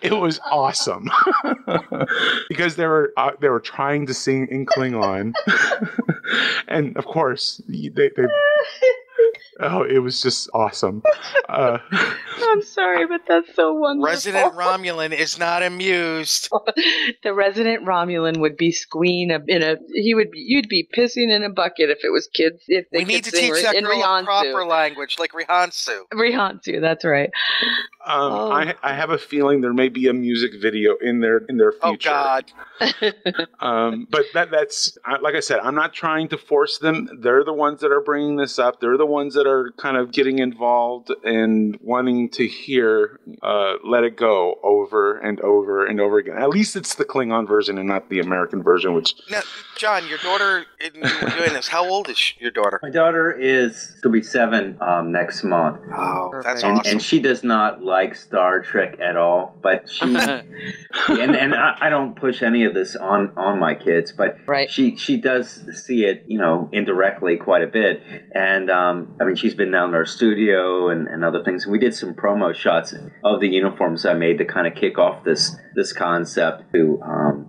it was awesome. Because they were trying to sing in Klingon. And of course they oh, it was just awesome. I'm sorry, but that's so wonderful. Resident Romulan is not amused. The resident Romulan would be squeeing you'd be pissing in a bucket if it was kids. If they We need to could sing teach that in girl a Rihansu. proper language, like Rihansu. Rihansu, that's right. I have a feeling there may be a music video in their future. Oh God! But that's like I said. I'm not trying to force them. They're the ones that are bringing this up. They're the ones that are kind of getting involved and wanting to hear "Let It Go" over and over and over again. At least it's the Klingon version and not the American version. Which now, John, your daughter, you were doing this. How old is your daughter? My daughter she'll be 7 next month. Oh, that's and, awesome. And she does not like Star Trek at all, but she and I don't push any of this on my kids, but she does see it, indirectly quite a bit. And I mean, she's been down to our studio and other things. And we did some promo shots of the uniforms I made to kind of kick off this concept to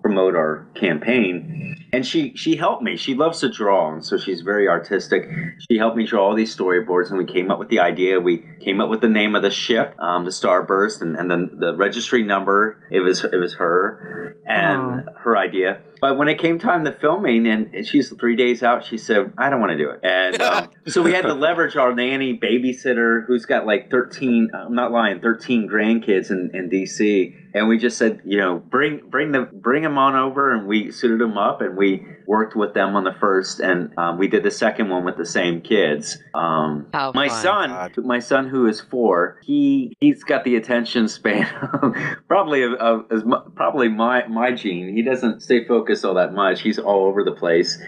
promote our campaign. And she helped me. She loves to draw, and so she's very artistic. She helped me draw all these storyboards, and we came up with the idea. We came up with the name of the ship, the Starburst, and then the registry number. It was her and her idea. But when it came time to filming, and she's 3 days out, she said, "I don't want to do it." And so we had to leverage our nanny babysitter, who's got like 13. I'm not lying, 13 grandkids in DC. And we just said, bring them on over, and we suited them up, and we worked with them on the first, and we did the second one with the same kids. My son, who is 4, he's got the attention span probably my gene. He doesn't stay focused all that much. He's all over the place.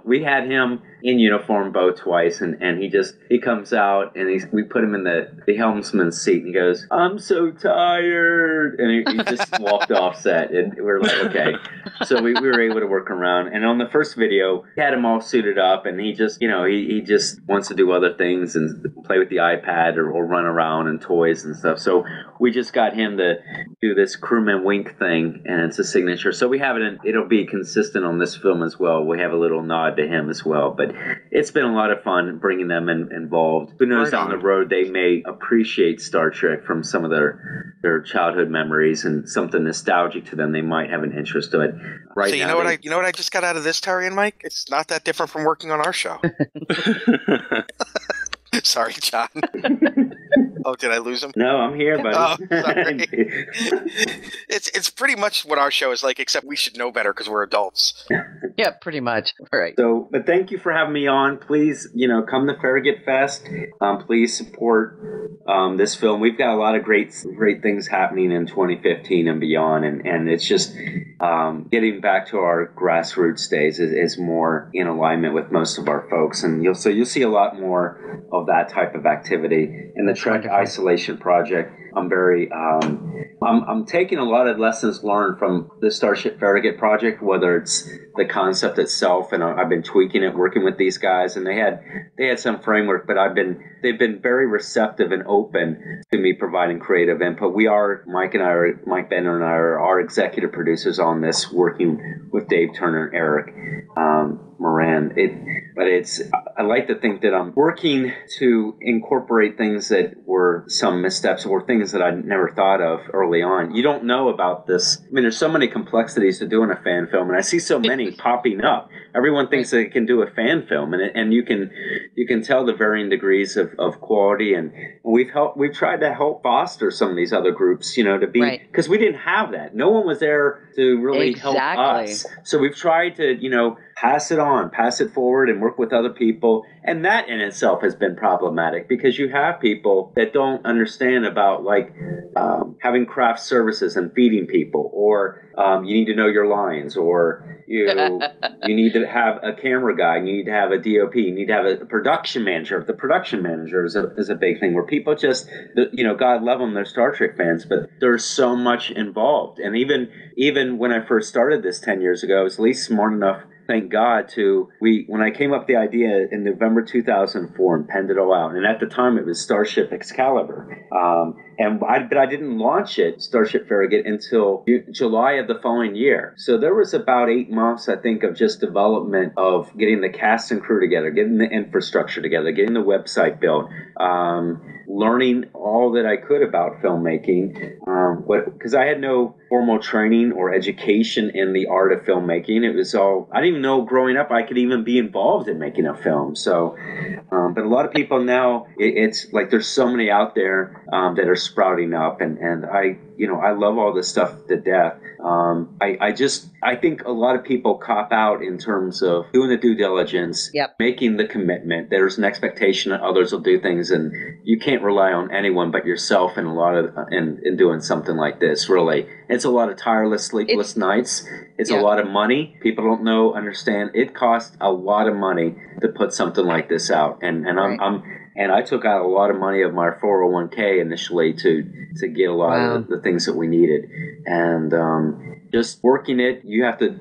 We had him in uniform boat twice, and he comes out, and we put him in the helmsman's seat, and he goes, "I'm so tired," and he just walked off set, and we were like, okay. So we were able to work around, and on the first video, we had him all suited up, and he just he just wants to do other things and play with the iPad or run around and toys and stuff. So we just got him to do this crewman wink thing, and it's a signature. So we have it, it'll be consistent on this film as well. We have a little nod to him as well, but it's been a lot of fun bringing them involved. Who knows, down the road they may appreciate Star Trek from some of their childhood memories and something nostalgic to them. They might have an interest to it. Right. So you know what I just got out of this, Terry and Mike? It's not that different from working on our show. Sorry, John. Oh, did I lose him? No, I'm here, buddy. Oh, sorry. It's pretty much what our show is like, except we should know better because we're adults. Yeah, pretty much. All right. So, but thank you for having me on. Please, come to Farragut Fest. Please support this film. We've got a lot of great things happening in 2015 and beyond, and it's just getting back to our grassroots days is more in alignment with most of our folks, and you'll see a lot more of that type of activity in the Trek Isolation Project. I'm very I'm taking a lot of lessons learned from the Starship Farragut project, whether it's the concept itself, and I've been tweaking it, working with these guys, and they had some framework, but they've been very receptive and open to me providing creative input. Mike Bender and I are our executive producers on this, working with Dave Turner and Eric Miranda. I like to think that I'm working to incorporate things that were some missteps or things that I never thought of early on. You don't know about this. I mean, there's so many complexities to doing a fan film, and I see so many popping up. Everyone thinks they can do a fan film, and you can tell the varying degrees of quality. And we've tried to help foster some of these other groups, to be, because we didn't have that. No one was there to really help us. So we've tried to, pass it forward and work with other people. And that in itself has been problematic because you have people that don't understand about having craft services and feeding people, or you need to know your lines, or you need to have a camera guy, you need to have a DOP, you need to have a production manager. The production manager is a big thing where people just, God love them, they're Star Trek fans, but there's so much involved. And even when I first started this 10 years ago, I was at least smart enough thank God, when I came up with the idea in November 2004 and penned it all out. And at the time, it was Starship Excalibur. But I didn't launch it, Starship Farragut, until July of the following year. So there was about 8 months, I think, of just development of getting the cast and crew together, getting the infrastructure together, getting the website built, learning all that I could about filmmaking, because I had no formal training or education in the art of filmmaking. It was all, I didn't even know growing up I could even be involved in making a film. So, but a lot of people now, it's like there's so many out there that are sprouting up, and I love all this stuff to death. I think a lot of people cop out in terms of doing the due diligence, making the commitment. There's an expectation that others will do things, and you can't rely on anyone but yourself in in doing something like this. Really, it's a lot of tireless, sleepless nights. It's a lot of money. People don't understand. It costs a lot of money to put something like this out, and I took out a lot of money of my 401k initially to get a lot of the things that we needed. And just working it, you have to,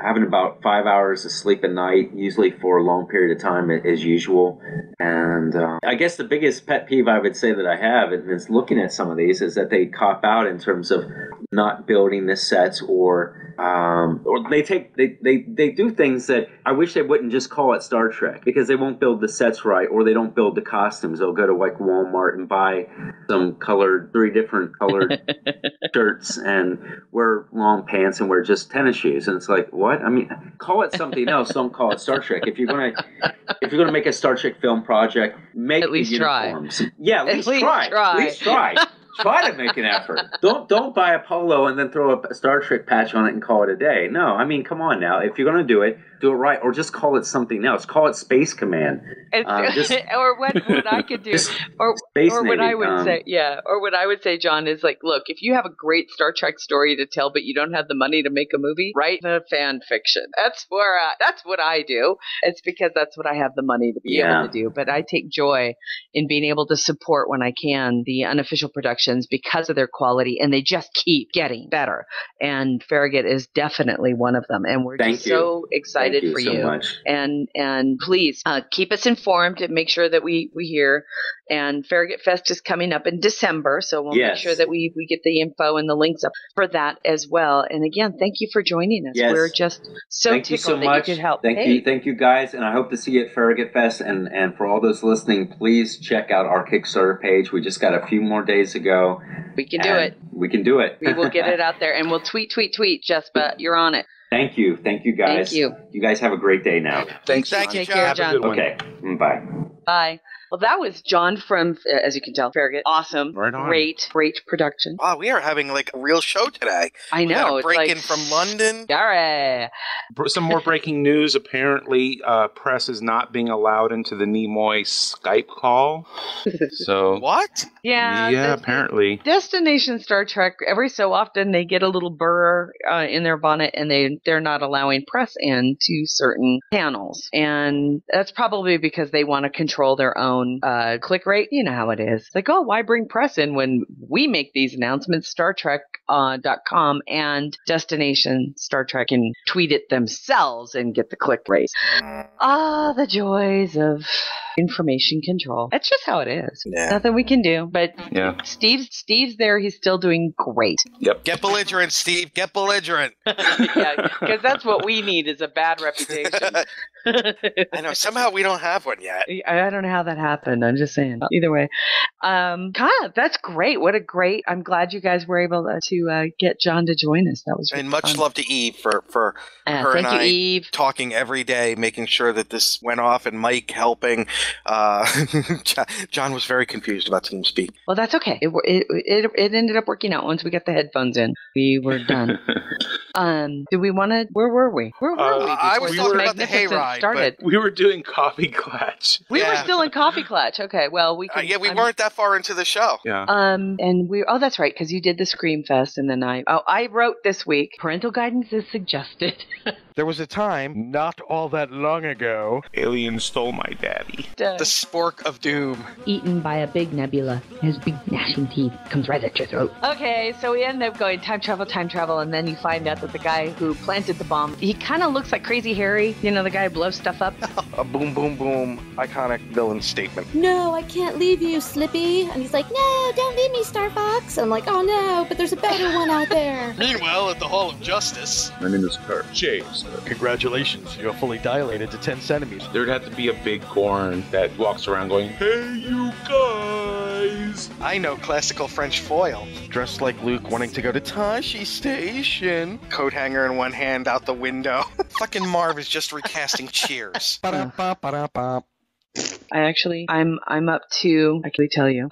having about 5 hours of sleep a night, usually for a long period of time as usual. And I guess the biggest pet peeve I would say that I have, and is looking at some of these, is that they cop out in terms of not building the sets, or they do things that I wish they wouldn't just call it Star Trek, because they won't build the sets right, or they don't build the costumes. They'll go to like Walmart and buy some 3 different colored shirts and wear long pants and wear just tennis shoes. And it's like, what? I mean, call it something else. Don't call it Star Trek. If you're gonna make a Star Trek film project, make at least the try. uniforms. Yeah, at least try. At least try. Try to make an effort. Don't buy a polo and then throw a Star Trek patch on it and call it a day. No, I mean, come on now. If you're going to do it right, or just call it something else. Call it Space Command. Or what I could do, or what I would say, or what I would say, John, is like, look, if you have a great Star Trek story to tell, but you don't have the money to make a movie, write the fan fiction. That's what I do. It's because that's what I have the money to be able to do. But I take joy in being able to support when I can the unofficial productions because of their quality, and they just keep getting better. And Farragut is definitely one of them. And we're so excited for you. So much. And please keep us informed and make sure that we hear. And Farragut Fest is coming up in December, so we'll make sure that we get the info and the links up for that as well. And again, thank you for joining us. We're just tickled that you could help. Thank you guys, and I hope to see you at Farragut Fest. And for all those listening, please check out our Kickstarter page. We just got a few more days to go. We can do it. We can do it. We will get it out there, and we'll tweet. Jespa, you're on it. Thank you, guys. Thank you. You guys have a great day now. Thank you. Take care, John. Okay. Bye. Bye. Well, that was John from, as you can tell, Farragut. Awesome. Right on. Great production. Wow, we are having like a real show today. I know. We got a break in from London. Yare. Some more breaking news. Apparently, press is not being allowed into the Nimoy Skype call. So what? Yeah, apparently. Destination Star Trek, every so often they get a little burr in their bonnet, and they're not allowing press in to certain panels. And that's probably because they want to control their own click rate. You know how it is. Like, oh, why bring press in when we make these announcements? StarTrek.com and Destination Star Trek can tweet it themselves and get the click rate. The joys of information control. That's just how it is. Yeah. Nothing we can do. But Steve's there. He's still doing great. Yep. Get belligerent, Steve. Get belligerent. Yeah, because that's what we need is a bad reputation. I know. Somehow we don't have one yet. I don't know how that happened. I'm just saying. Either way. God, that's great. I'm glad you guys were able to get John to join us. That was really much fun. love to Eve for her and I Eve. Talking every day, making sure that this went off, and Mike helping. John was very confused about TeamSpeak. Well, that's okay. It ended up working out once we got the headphones in. We were done. Do we want to? Where were we? I was talking about the hayride. Started. We were doing Coffee Clutch. We were still in Coffee Clutch. Okay, well we can. We weren't that far into the show. Yeah. And we. Oh, that's right, because you did the Scream Fest, and then I wrote this week. Parental guidance is suggested. There was a time, not all that long ago, aliens stole my daddy. The spork of doom. Eaten by a big nebula. His big gnashing teeth comes right at your throat. Okay, so we end up going time travel, and then you find out that the guy who planted the bomb, he kind of looks like Crazy Harry. You know, the guy who blows stuff up. A boom, boom, boom, iconic villain statement. No, I can't leave you, Slippy. And he's like, no, don't leave me, Star Fox. And I'm like, oh no, but there's a better one out there. Meanwhile, at the Hall of Justice. My name is Kurt. James. Congratulations, you're fully dilated to 10 centimeters. There'd have to be a big Gorn that walks around going, hey, you guys. I know classical French foil. Dressed like Luke wanting to go to Tashi Station. Coat hanger in one hand out the window. Fucking Marv is just recasting Cheers. I'm up to, I can tell you,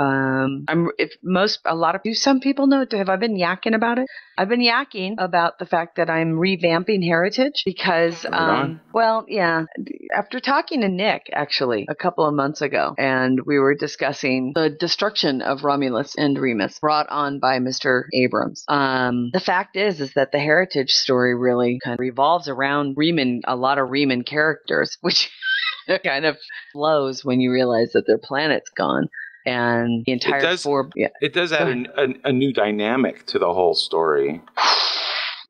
do some people know, have I been yakking about it? I've been yakking about the fact that I'm revamping Heritage because, after talking to Nick, actually, a couple of months ago, and we were discussing the destruction of Romulus and Remus brought on by Mr. Abrams. The fact is that the Heritage story really kind of revolves around a lot of Riemann characters, which kind of flows when you realize that their planet's gone. And the entire it does add a new dynamic to the whole story.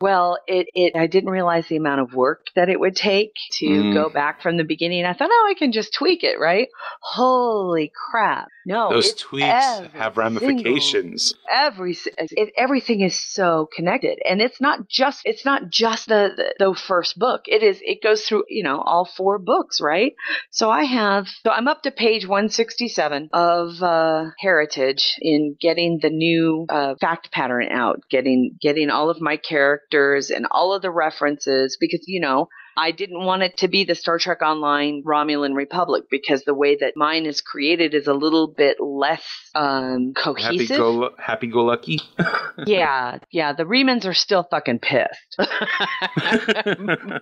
Well, I didn't realize the amount of work that it would take to go back from the beginning. I thought, I can just tweak it, right? Holy crap. No, those tweaks have ramifications. Everything is so connected, and it's not just the first book. It goes through, all 4 books, right? So I'm up to page 167 of Heritage in getting the new fact pattern out, getting all of my characters and all of the references, because I didn't want it to be the Star Trek Online Romulan Republic, because the way that mine is created is a little bit less cohesive. Happy-go-lucky? Yeah. The Remans are still fucking pissed. The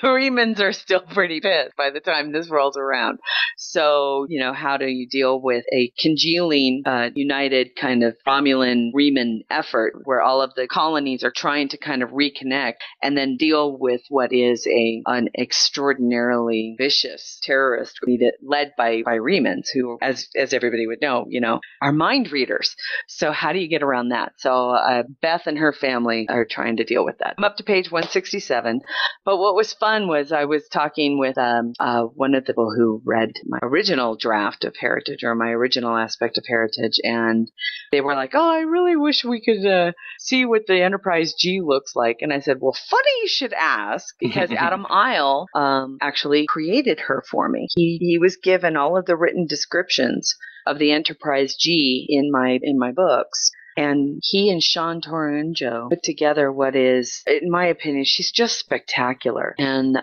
Remans are still pretty pissed by the time this rolls around. So, how do you deal with a congealing, united kind of Romulan Reman effort where all of the colonies are trying to kind of reconnect and then deal with what is an extraordinarily vicious terrorist led by Remans, who, as everybody would know, are mind readers. So how do you get around that? So Beth and her family are trying to deal with that. I'm up to page 167. But what was fun was I was talking with one of the people who read my original draft of Heritage, or my original aspect of Heritage, and they were like, oh, I really wish we could see what the Enterprise G looks like. And I said, well, funny you should ask, because Adam Isle actually created her for me. He was given all of the written descriptions of the Enterprise G in my books. And he and Sean Torunjo put together what is, in my opinion, she's just spectacular. And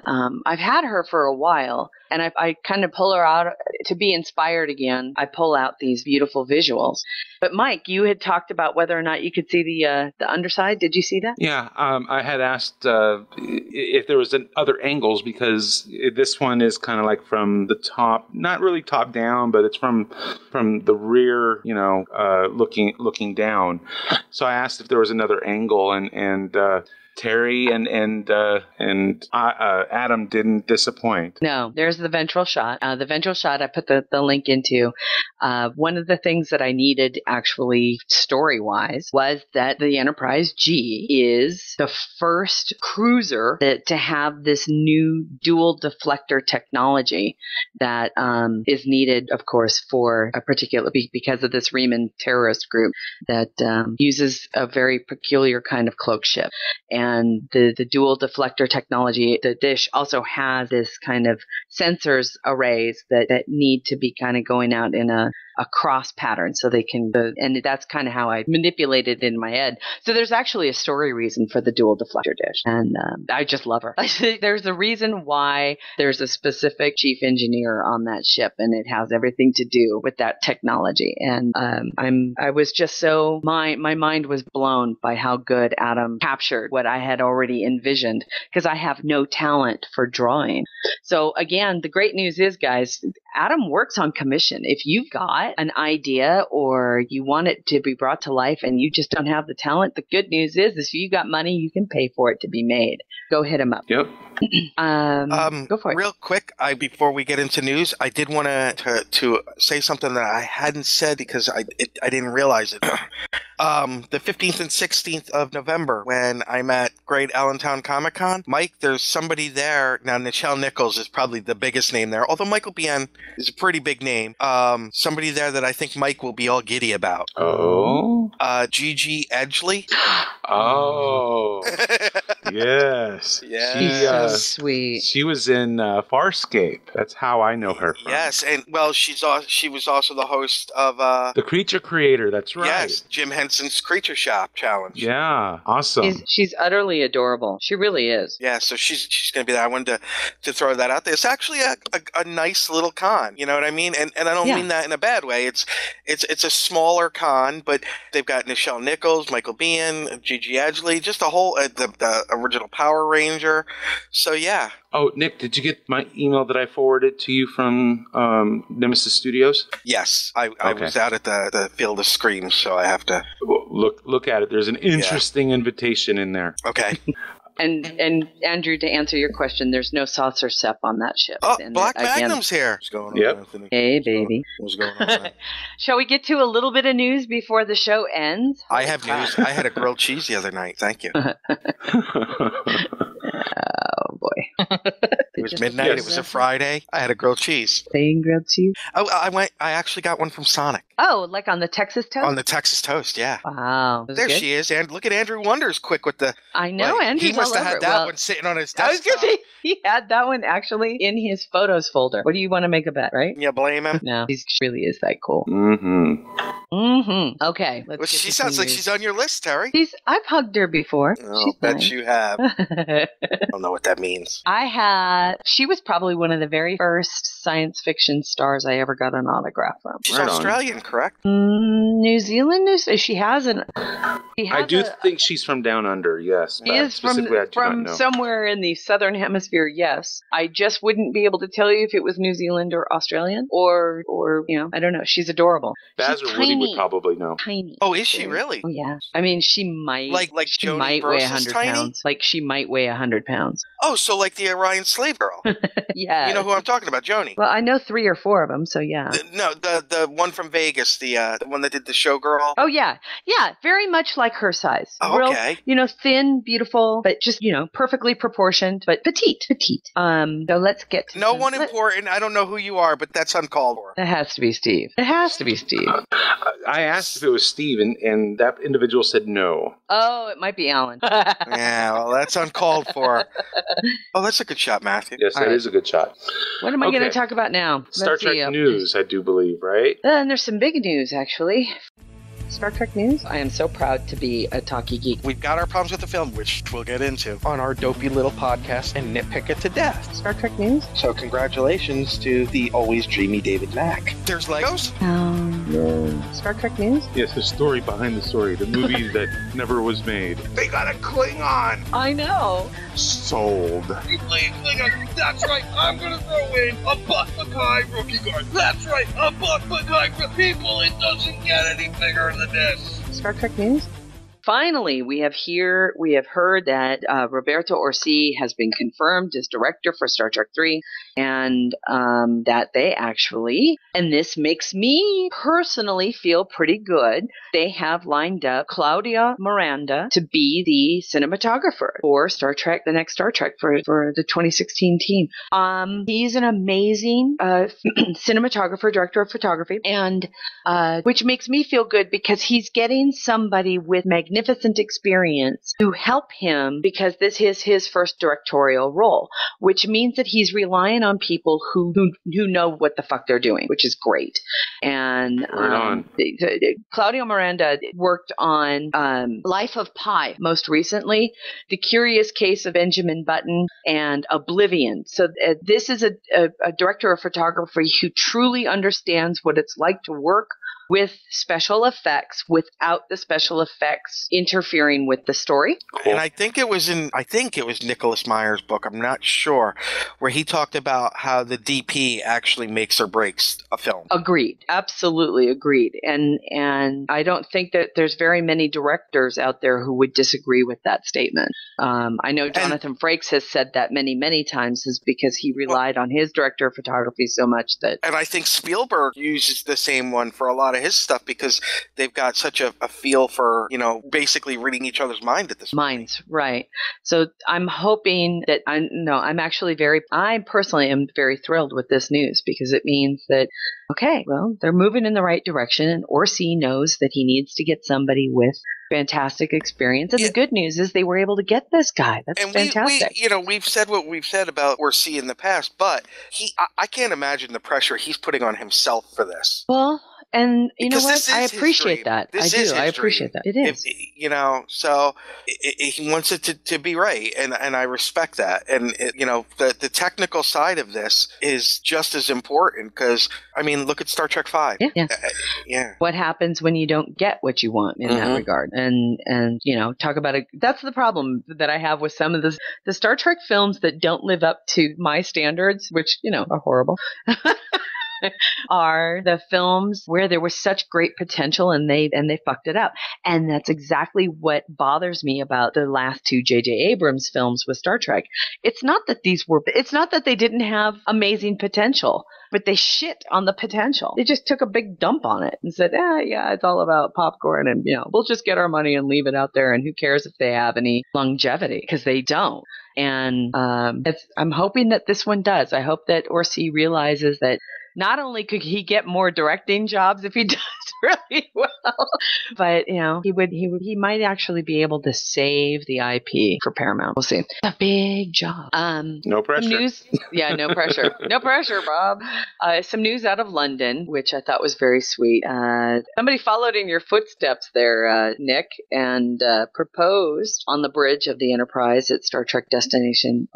I've had her for a while, and I kind of pull her out to be inspired again. I pull out these beautiful visuals. But Mike, you had talked about whether or not you could see the underside. Did you see that? Yeah, I had asked if there was other angles, because this one is kind of like from the top, not really top down, but it's from the rear, looking down. So I asked if there was another angle, and Terry and Adam didn't disappoint. No, there's the ventral shot. The ventral shot I put the link into. One of the things that I needed, actually story-wise, was that the Enterprise G is the first cruiser to have this new dual deflector technology that is needed, of course, for a particular, because of this Riemann terrorist group that uses a very peculiar kind of cloak ship. And the dual deflector technology, the dish also has this kind of sensors arrays that need to be kind of going out in a cross pattern, so they can, and that's kind of how I manipulated it in my head. So there's actually a story reason for the dual deflector dish, and I just love her. There's a reason why there's a specific chief engineer on that ship, and it has everything to do with that technology. And I was just so, my mind was blown by how good Adam captured what I had already envisioned, because I have no talent for drawing. So again, the great news is, guys, Adam works on commission. If you've got an idea or you want it to be brought to life and you just don't have the talent, the good news is if you got money, you can pay for it to be made. Go hit him up. Yep. Go for it. Real quick, before we get into news, I did want to say something that I hadn't said because I didn't realize it. The 15th and 16th of November, when I'm at Great Allentown Comic Con, Mike, there's somebody there. Now, Nichelle Nichols is probably the biggest name there, although Michael Biehn is a pretty big name. Somebody there that I think Mike will be all giddy about. Oh? Gigi Edgley. Oh. Yes. Yeah. She's so sweet. She was in Farscape. That's how I know her from. Yes, and well, she was also the host of The Creature Creator. That's right. Yes, Jim Henson's Creature Shop Challenge. Yeah, awesome. She's utterly adorable. She really is. Yeah, so she's going to be there. I wanted to throw that out there. It's actually a nice little con. You know what I mean? And I don't mean that in a bad way. It's a smaller con, but they've got Nichelle Nichols, Michael Biehn, Gigi Edgley, just a whole the original Power Ranger. So yeah. Oh, Nick, did you get my email that I forwarded to you from Nemesis Studios? Yes, I was out at the Field of Screams, so I have to look at it. There's an interesting invitation in there. Okay. And Andrew, to answer your question, there's no saucer sep on that ship. Oh, and Black Magnum's here. What's going on, Anthony? Hey, baby. What's going on? Shall we get to a little bit of news before the show ends? I have news. I had a grilled cheese the other night. Thank you. Oh, boy. It was midnight. Yes. It was a Friday. I had a grilled cheese. Plain grilled cheese? Oh, I actually got one from Sonic. Oh, like on the Texas toast? On the Texas toast, yeah. Wow. There she is. And look at Andrew Wonders quick with the... I know, Andrew's he must have had that one sitting on his desktop. I was going to say, he had that one actually in his photos folder. What do you want to make a bet, right? You blame him? No, he really is that cool. Okay. Well, she sounds like she's on your list, Terry. I've hugged her before. Oh, bet you have. I don't know what that means. She was probably one of the very first science fiction stars I ever got an autograph from. She's Australian, correct? New Zealand? She has an... I do think she's from down under, yes. She is from somewhere in the southern hemisphere, yes. I just wouldn't be able to tell you if it was New Zealand or Australian or I don't know. She's adorable. Baz or Woody would probably know. Tiny. Oh, is she really? Oh, yeah. I mean, she might... she Joni might Brose weigh 100 pounds. Like, she might weigh 100 pounds. Oh, so like the Orion slave girl. Yeah. You know who I'm talking about, Joni. Well, I know 3 or 4 of them, so yeah. The one from Vegas, the one that did the showgirl. Oh, yeah. Yeah, very much like her size. Oh, okay. Real, thin, beautiful, but just, perfectly proportioned, but petite. So let's get to No one important. I don't know who you are, but that's uncalled for. It has to be Steve. I asked if it was Steve, and that individual said no. Oh, it might be Alan. Yeah, well, that's uncalled for. Oh, that's a good shot, Matthew. Yes, that is a good shot. What am I going to talk about now? Star Trek news, I do believe, right? And there's some big news, actually. Star Trek news. I am so proud to be a talkie geek. We've got our problems with the film, which we'll get into on our dopey little podcast and nitpick it to death. Star Trek news. So congratulations to the always dreamy David Mack. There's Legos? Star Trek news. Yes, the story behind the story. The movie that never was made. They got a Klingon. I know. Sold. Klingon. That's right. I'm going to throw in a Buck Mackay rookie guard. That's right. A Buck Mackay for people. It doesn't get any bigger than this. Star Trek news. Finally, we have heard that Roberto Orci has been confirmed as director for Star Trek 3, and that they actually, and this makes me personally feel pretty good, they have lined up Claudio Miranda to be the cinematographer for Star Trek, the next Star Trek for the 2016 team. He's an amazing cinematographer, director of photography, and which makes me feel good because he's getting somebody with magnificent experience to help him, because this is his first directorial role, which means that he's relying on people who know what the fuck they're doing, which is great. And Claudio Miranda worked on Life of Pi most recently, The Curious Case of Benjamin Button, and Oblivion. So this is a director of photography who truly understands what it's like to work with special effects without the special effects interfering with the story. And I think it was Nicholas Meyer's book, I'm not sure, where he talked about how the DP actually makes or breaks a film. Agreed. Absolutely agreed. And I don't think that there's very many directors out there who would disagree with that statement. I know Jonathan Frakes has said that many, many times, is because he relied on his director of photography so much that... And I think Spielberg uses the same one for a lot of his stuff because they've got such a feel for, basically reading each other's mind at this point. Minds, right. So I'm hoping that I personally am very thrilled with this news because it means that, okay, well, they're moving in the right direction, and Orsi knows that he needs to get somebody with fantastic experience. And the good news is they were able to get this guy. That's fantastic. We've said what we've said about Orsi in the past, but I can't imagine the pressure he's putting on himself for this. Well, and you know what? I dream. appreciate that. I appreciate that. It is. So he wants it to be right, and I respect that. And the technical side of this is just as important because look at Star Trek V. Yeah. What happens when you don't get what you want in that regard? And talk about it. That's the problem that I have with some of the Star Trek films that don't live up to my standards, which are horrible. Are the films where there was such great potential and they fucked it up. And that's exactly what bothers me about the last two J.J. Abrams films with Star Trek. It's not that they didn't have amazing potential, but they shit on the potential. They just took a big dump on it and said, it's all about popcorn and, we'll just get our money and leave it out there. And who cares if they have any longevity? Because they don't. And I'm hoping that this one does. I hope that Orsi realizes that not only could he get more directing jobs if he does really well, but he might actually be able to save the IP for Paramount. We'll see. It's a big job. No pressure. No pressure. No pressure, Bob. Some news out of London, which I thought was very sweet. Somebody followed in your footsteps there, Nick, and proposed on the bridge of the Enterprise at Star Trek Destination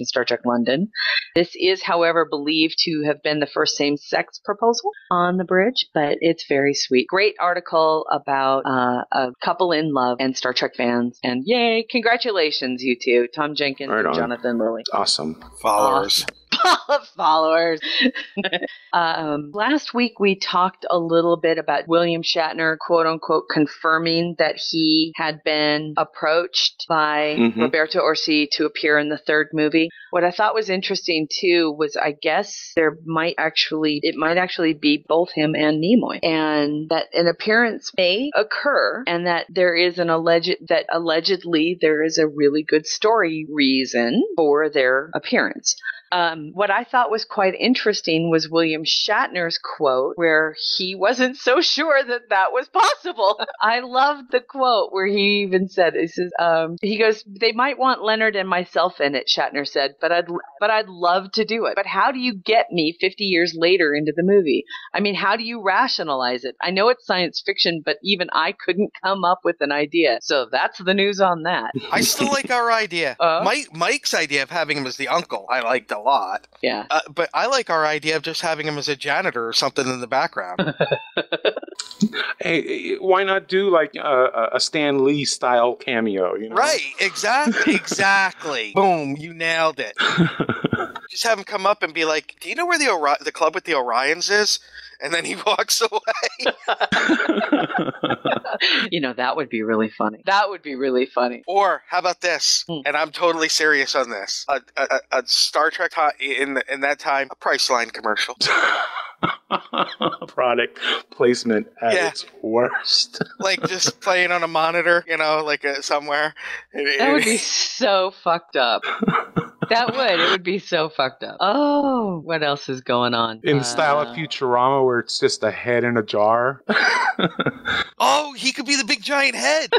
Star Trek London. This is, however, believed to have been the first same-sex proposal on the bridge, but it's very sweet. Great article about a couple in love and Star Trek fans. And yay, congratulations, you two, Tom Jenkins and Jonathan Lilly. Awesome. Followers. Followers. Last week we talked a little bit about William Shatner, quote unquote, confirming that he had been approached by Roberto Orsi to appear in the third movie. What I thought was interesting too was I guess it might actually be both him and Nimoy, and that an appearance may occur, and that there is allegedly there is a really good story reason for their appearance. What I thought was quite interesting was William Shatner's quote where he wasn't so sure that was possible. I loved the quote where he even said, he goes, "They might want Leonard and myself in it," Shatner said, but I'd love to do it. But how do you get me 50 years later into the movie? How do you rationalize it? I know it's science fiction, but even I couldn't come up with an idea. So that's the news on that. I still like our idea. Mike's idea of having him as the uncle, I liked a lot. Yeah. But I like our idea of just having him as a janitor or something in the background. Hey, why not do like a Stan Lee style cameo? Right, exactly. Boom, you nailed it. Just have him come up and be like, "Do you know where the club with the Orions is?" And then he walks away. That would be really funny. That would be really funny. Or how about this? And I'm totally serious on this. A Star Trek in that time, a Priceline commercial. Product placement at its worst. Like just playing on a monitor, somewhere. That would be so fucked up. It would be so fucked up. Oh, what else is going on? In style of Futurama where it's just a head in a jar. Oh, he could be the big giant head.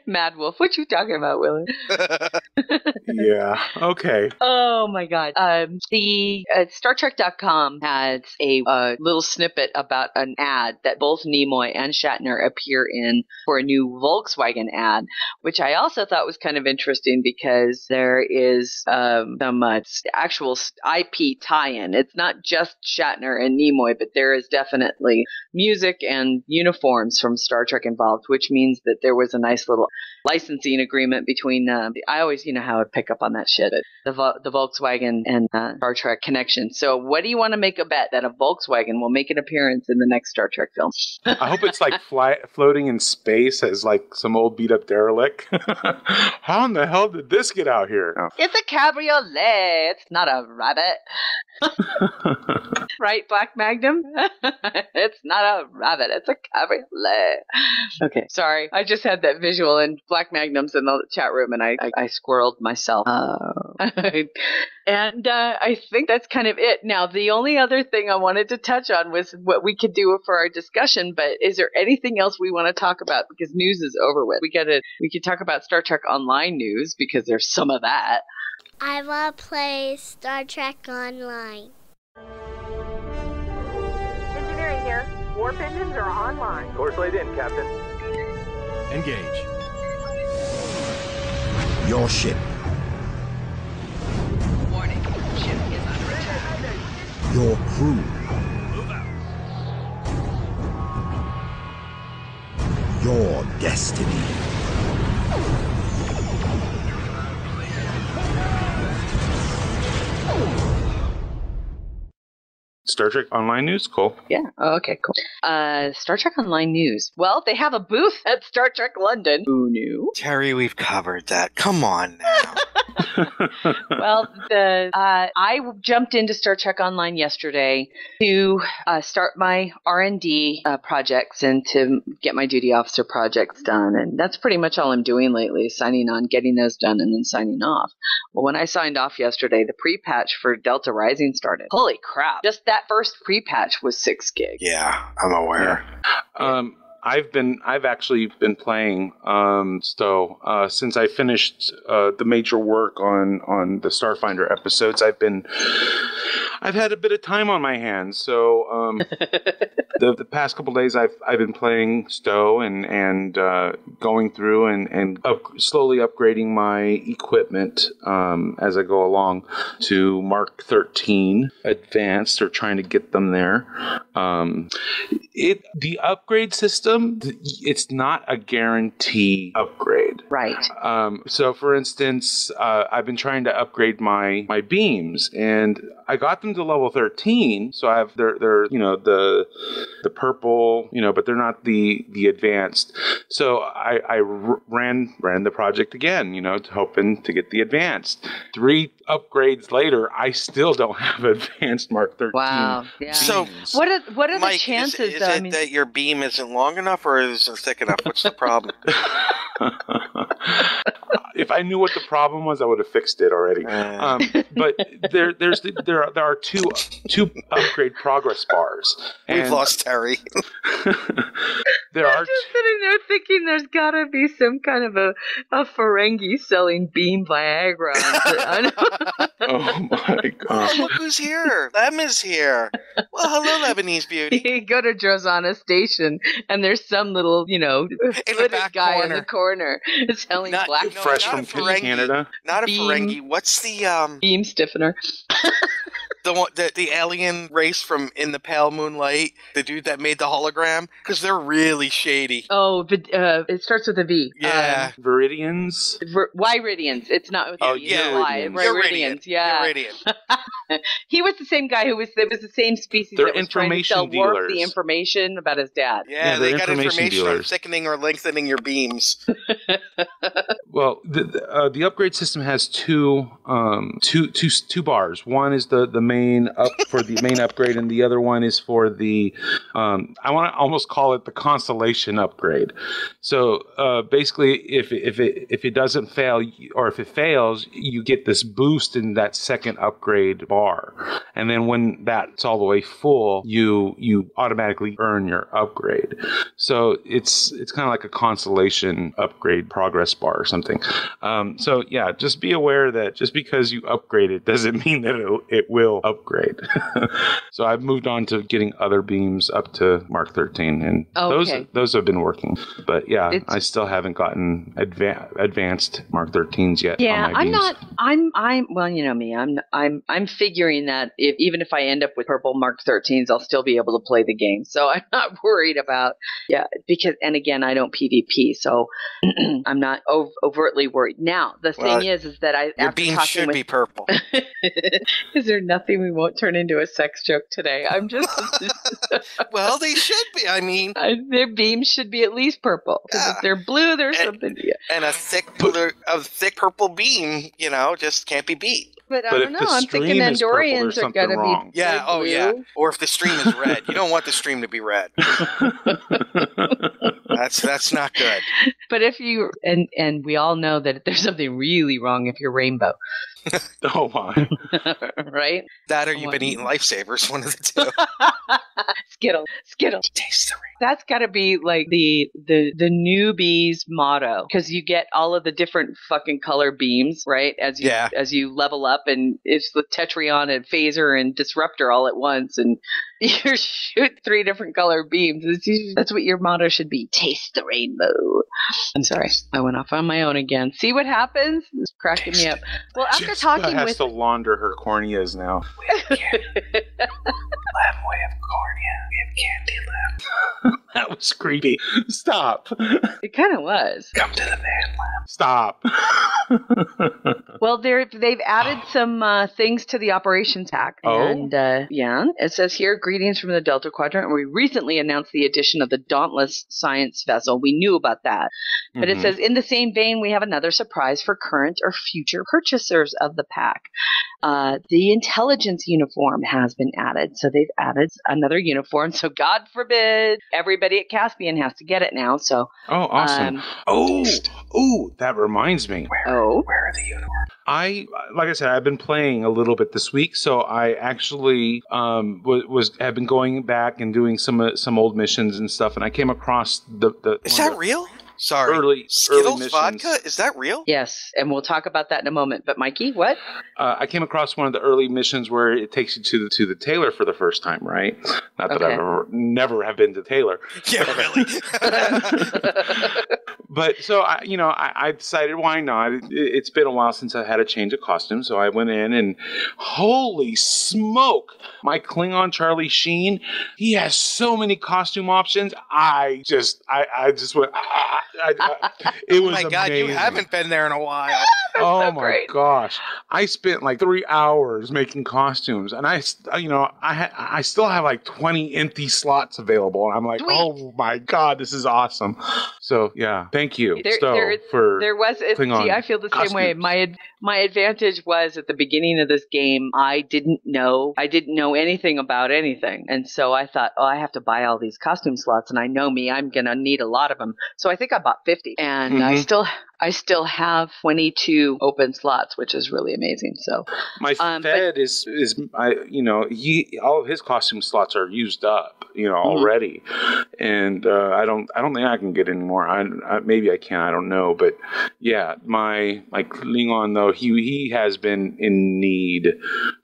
Mad Wolf, what you talking about, Willie? Yeah. Okay. Oh my God. The StarTrek.com has a little snippet about an ad that both Nimoy and Shatner appear in for a new Volkswagen ad, which I also thought was kind of interesting because there is some actual IP tie-in. It's not just Shatner and Nimoy, but there is definitely music and uniforms from Star Trek involved, which means that there was a nice little licensing agreement between I always, how I pick up on that shit, the Volkswagen and Star Trek connection. So what do you want to make a bet that a Volkswagen will make an appearance in the next Star Trek film? I hope it's like floating in space as like some old beat up derelict. How in the hell did this get out here? Oh. It's a cabriolet. It's not a rabbit. Right, Black Magnum? It's not a rabbit. It's a cabriolet. Okay, sorry. I just had that visual, and Black Magnum's in the chat room, and I squirreled myself. And I think that's kind of it. Now, the only other thing I wanted to touch on was what we could do for our discussion, but is there anything else we want to talk about? Because news is over with. We could talk about Star Trek Online news, because there's some of that. I want to play Star Trek Online. Engineering here. Warp engines are online. Course laid in, Captain. Engage. Your ship. Warning. Ship is under attack. Your crew. Move out. Your destiny. Star Trek Online news? Cool. Yeah. Oh, okay, cool. Star Trek Online news. Well, they have a booth at Star Trek London. Who knew? Terry, we've covered that. Come on now. Well, I jumped into Star Trek Online yesterday to start my R&D projects and to get my duty officer projects done. And that's pretty much all I'm doing lately, is signing on, getting those done, and then signing off. Well, when I signed off yesterday, the pre-patch for Delta Rising started. Holy crap. Just that first pre-patch was 6 gigs. Yeah, I'm aware. Yeah. I've actually been playing since I finished the major work on the Starfinder episodes. I've had a bit of time on my hands, so the past couple days I've been playing Stowe and going through and slowly upgrading my equipment as I go along to Mark 13 Advanced, or trying to get them there. The upgrade system, it's not a guarantee upgrade. Right. So, for instance, I've been trying to upgrade my beams, and I got them to level 13. So I have they're the purple, but they're not the advanced. So I ran the project again, hoping to get the advanced. 3 upgrades later, I still don't have advanced Mark 13. Wow. Yeah. So what are Mike, the chances? Is it that your beam isn't long enough, or isn't thick enough? What's the problem? If I knew what the problem was, I would have fixed it already. But there are two upgrade progress bars. We've lost Terry. There are. I'm just sitting there thinking there's got to be some kind of a Ferengi selling beam Viagra. Oh my God! Oh, look who's here! Lem is here. Well, hello, Lebanese beauty. You go to Drozana Station, and there's some little, hooded guy in the corner selling black. Fresh from Canada. Not a Ferengi. What's the beam stiffener? The alien race from In the Pale Moonlight, the dude that made the hologram, because they're really shady. Oh, it starts with a V. Yeah, Viridians. Vyridians. It's not with Viridians. Yeah, Viridian. He was the same guy who was the same species They're that was trying to sell dealers. Worf the information about his dad. Yeah, they got information dealers. on thickening or lengthening your beams. Well, the upgrade system has two bars. One is the main for the main upgrade, and the other one is for the I want to almost call it the constellation upgrade. So basically, if it doesn't fail, or if it fails, you get this boost in that second upgrade bar, and then when that's all the way full, you automatically earn your upgrade. So it's kind of like a constellation upgrade progress bar or something something. So yeah, just be aware that just because you upgrade it doesn't mean that it will upgrade. So I've moved on to getting other beams up to Mark 13, and those have been working. But yeah, I still haven't gotten advanced Mark 13s yet. Yeah, on my I'm beams. not. I'm. Well, you know me. I'm figuring that even if I end up with purple Mark 13s, I'll still be able to play the game. So I'm not worried about. Yeah, because and again, I don't PvP, so I'm not overtly worried. Now the thing is that your beam should be purple. Is there nothing we won't turn into a sex joke today? I'm just. Well, they should be. I mean, their beams should be at least purple. Because if they're blue, there's something. And a thick purple beam, just can't be beat. But I don't know. I'm thinking Andorians are going to be. Yeah. Oh, blue. yeah. Or if the stream is red, you don't want the stream to be red. That's not good. But if you and we all know that there's something really wrong if you're rainbow. Oh my! Right? That or you've been eating lifesavers, one of the two. Skittle. Taste the rain. That's got to be like the newbie's motto, because you get all of the different fucking color beams, right? As you level up, and it's the Tetrion and Phaser and Disruptor all at once, and you shoot 3 different color beams. That's what your motto should be. Taste the rainbow. I'm sorry, I went off on my own again. See what happens? It's cracking me up. Well, after talking has with to launder her corneas now. Lab, we have cornea. We have candy lab. That was creepy. Stop. It kind of was. Come to the van lab. Stop. Well, they've added some things to the operations pack. Oh? And it says here, greetings from the Delta Quadrant. We recently announced the addition of the Dauntless science vessel. We knew about that. But it says, in the same vein, we have another surprise for current or future purchasers of the pack. The intelligence uniform has been added. So they've added another uniform. So God forbid everybody at Caspian has to get it now. So awesome. That reminds me. Where are the uniforms? Like I said, I've been playing a little bit this week, so I actually have been going back and doing some old missions and stuff, and I came across the Is that real? Sorry. Early Skittles missions. vodka? Is that real? Yes, and we'll talk about that in a moment. But Mikey, what? I came across one of the early missions where it takes you to the tailor for the first time, right? Not that I've never have been to Taylor. Yeah, really. But so I decided why not? It's been a while since I had a change of costume, so I went in and holy smoke! My Klingon Charlie Sheen, he has so many costume options. I just went. It was oh my God, amazing. you haven't been there in a while. Oh my gosh. I spent like 3 hours making costumes, and I still have like 20 empty slots available, and I'm like, oh my God, this is awesome. So yeah, thank you. Klingon I feel the costumes. same way. My advantage was at the beginning of this game, I didn't know anything about anything, and so I thought, I have to buy all these costume slots, and I know me, I'm gonna need a lot of them. So I think I bought 50, and I still have 22 open slots, which is really amazing. So my Fed all of his costume slots are used up, already, and I don't think I can get any more. Maybe I can, I don't know, but yeah, my Klingon though, he has been in need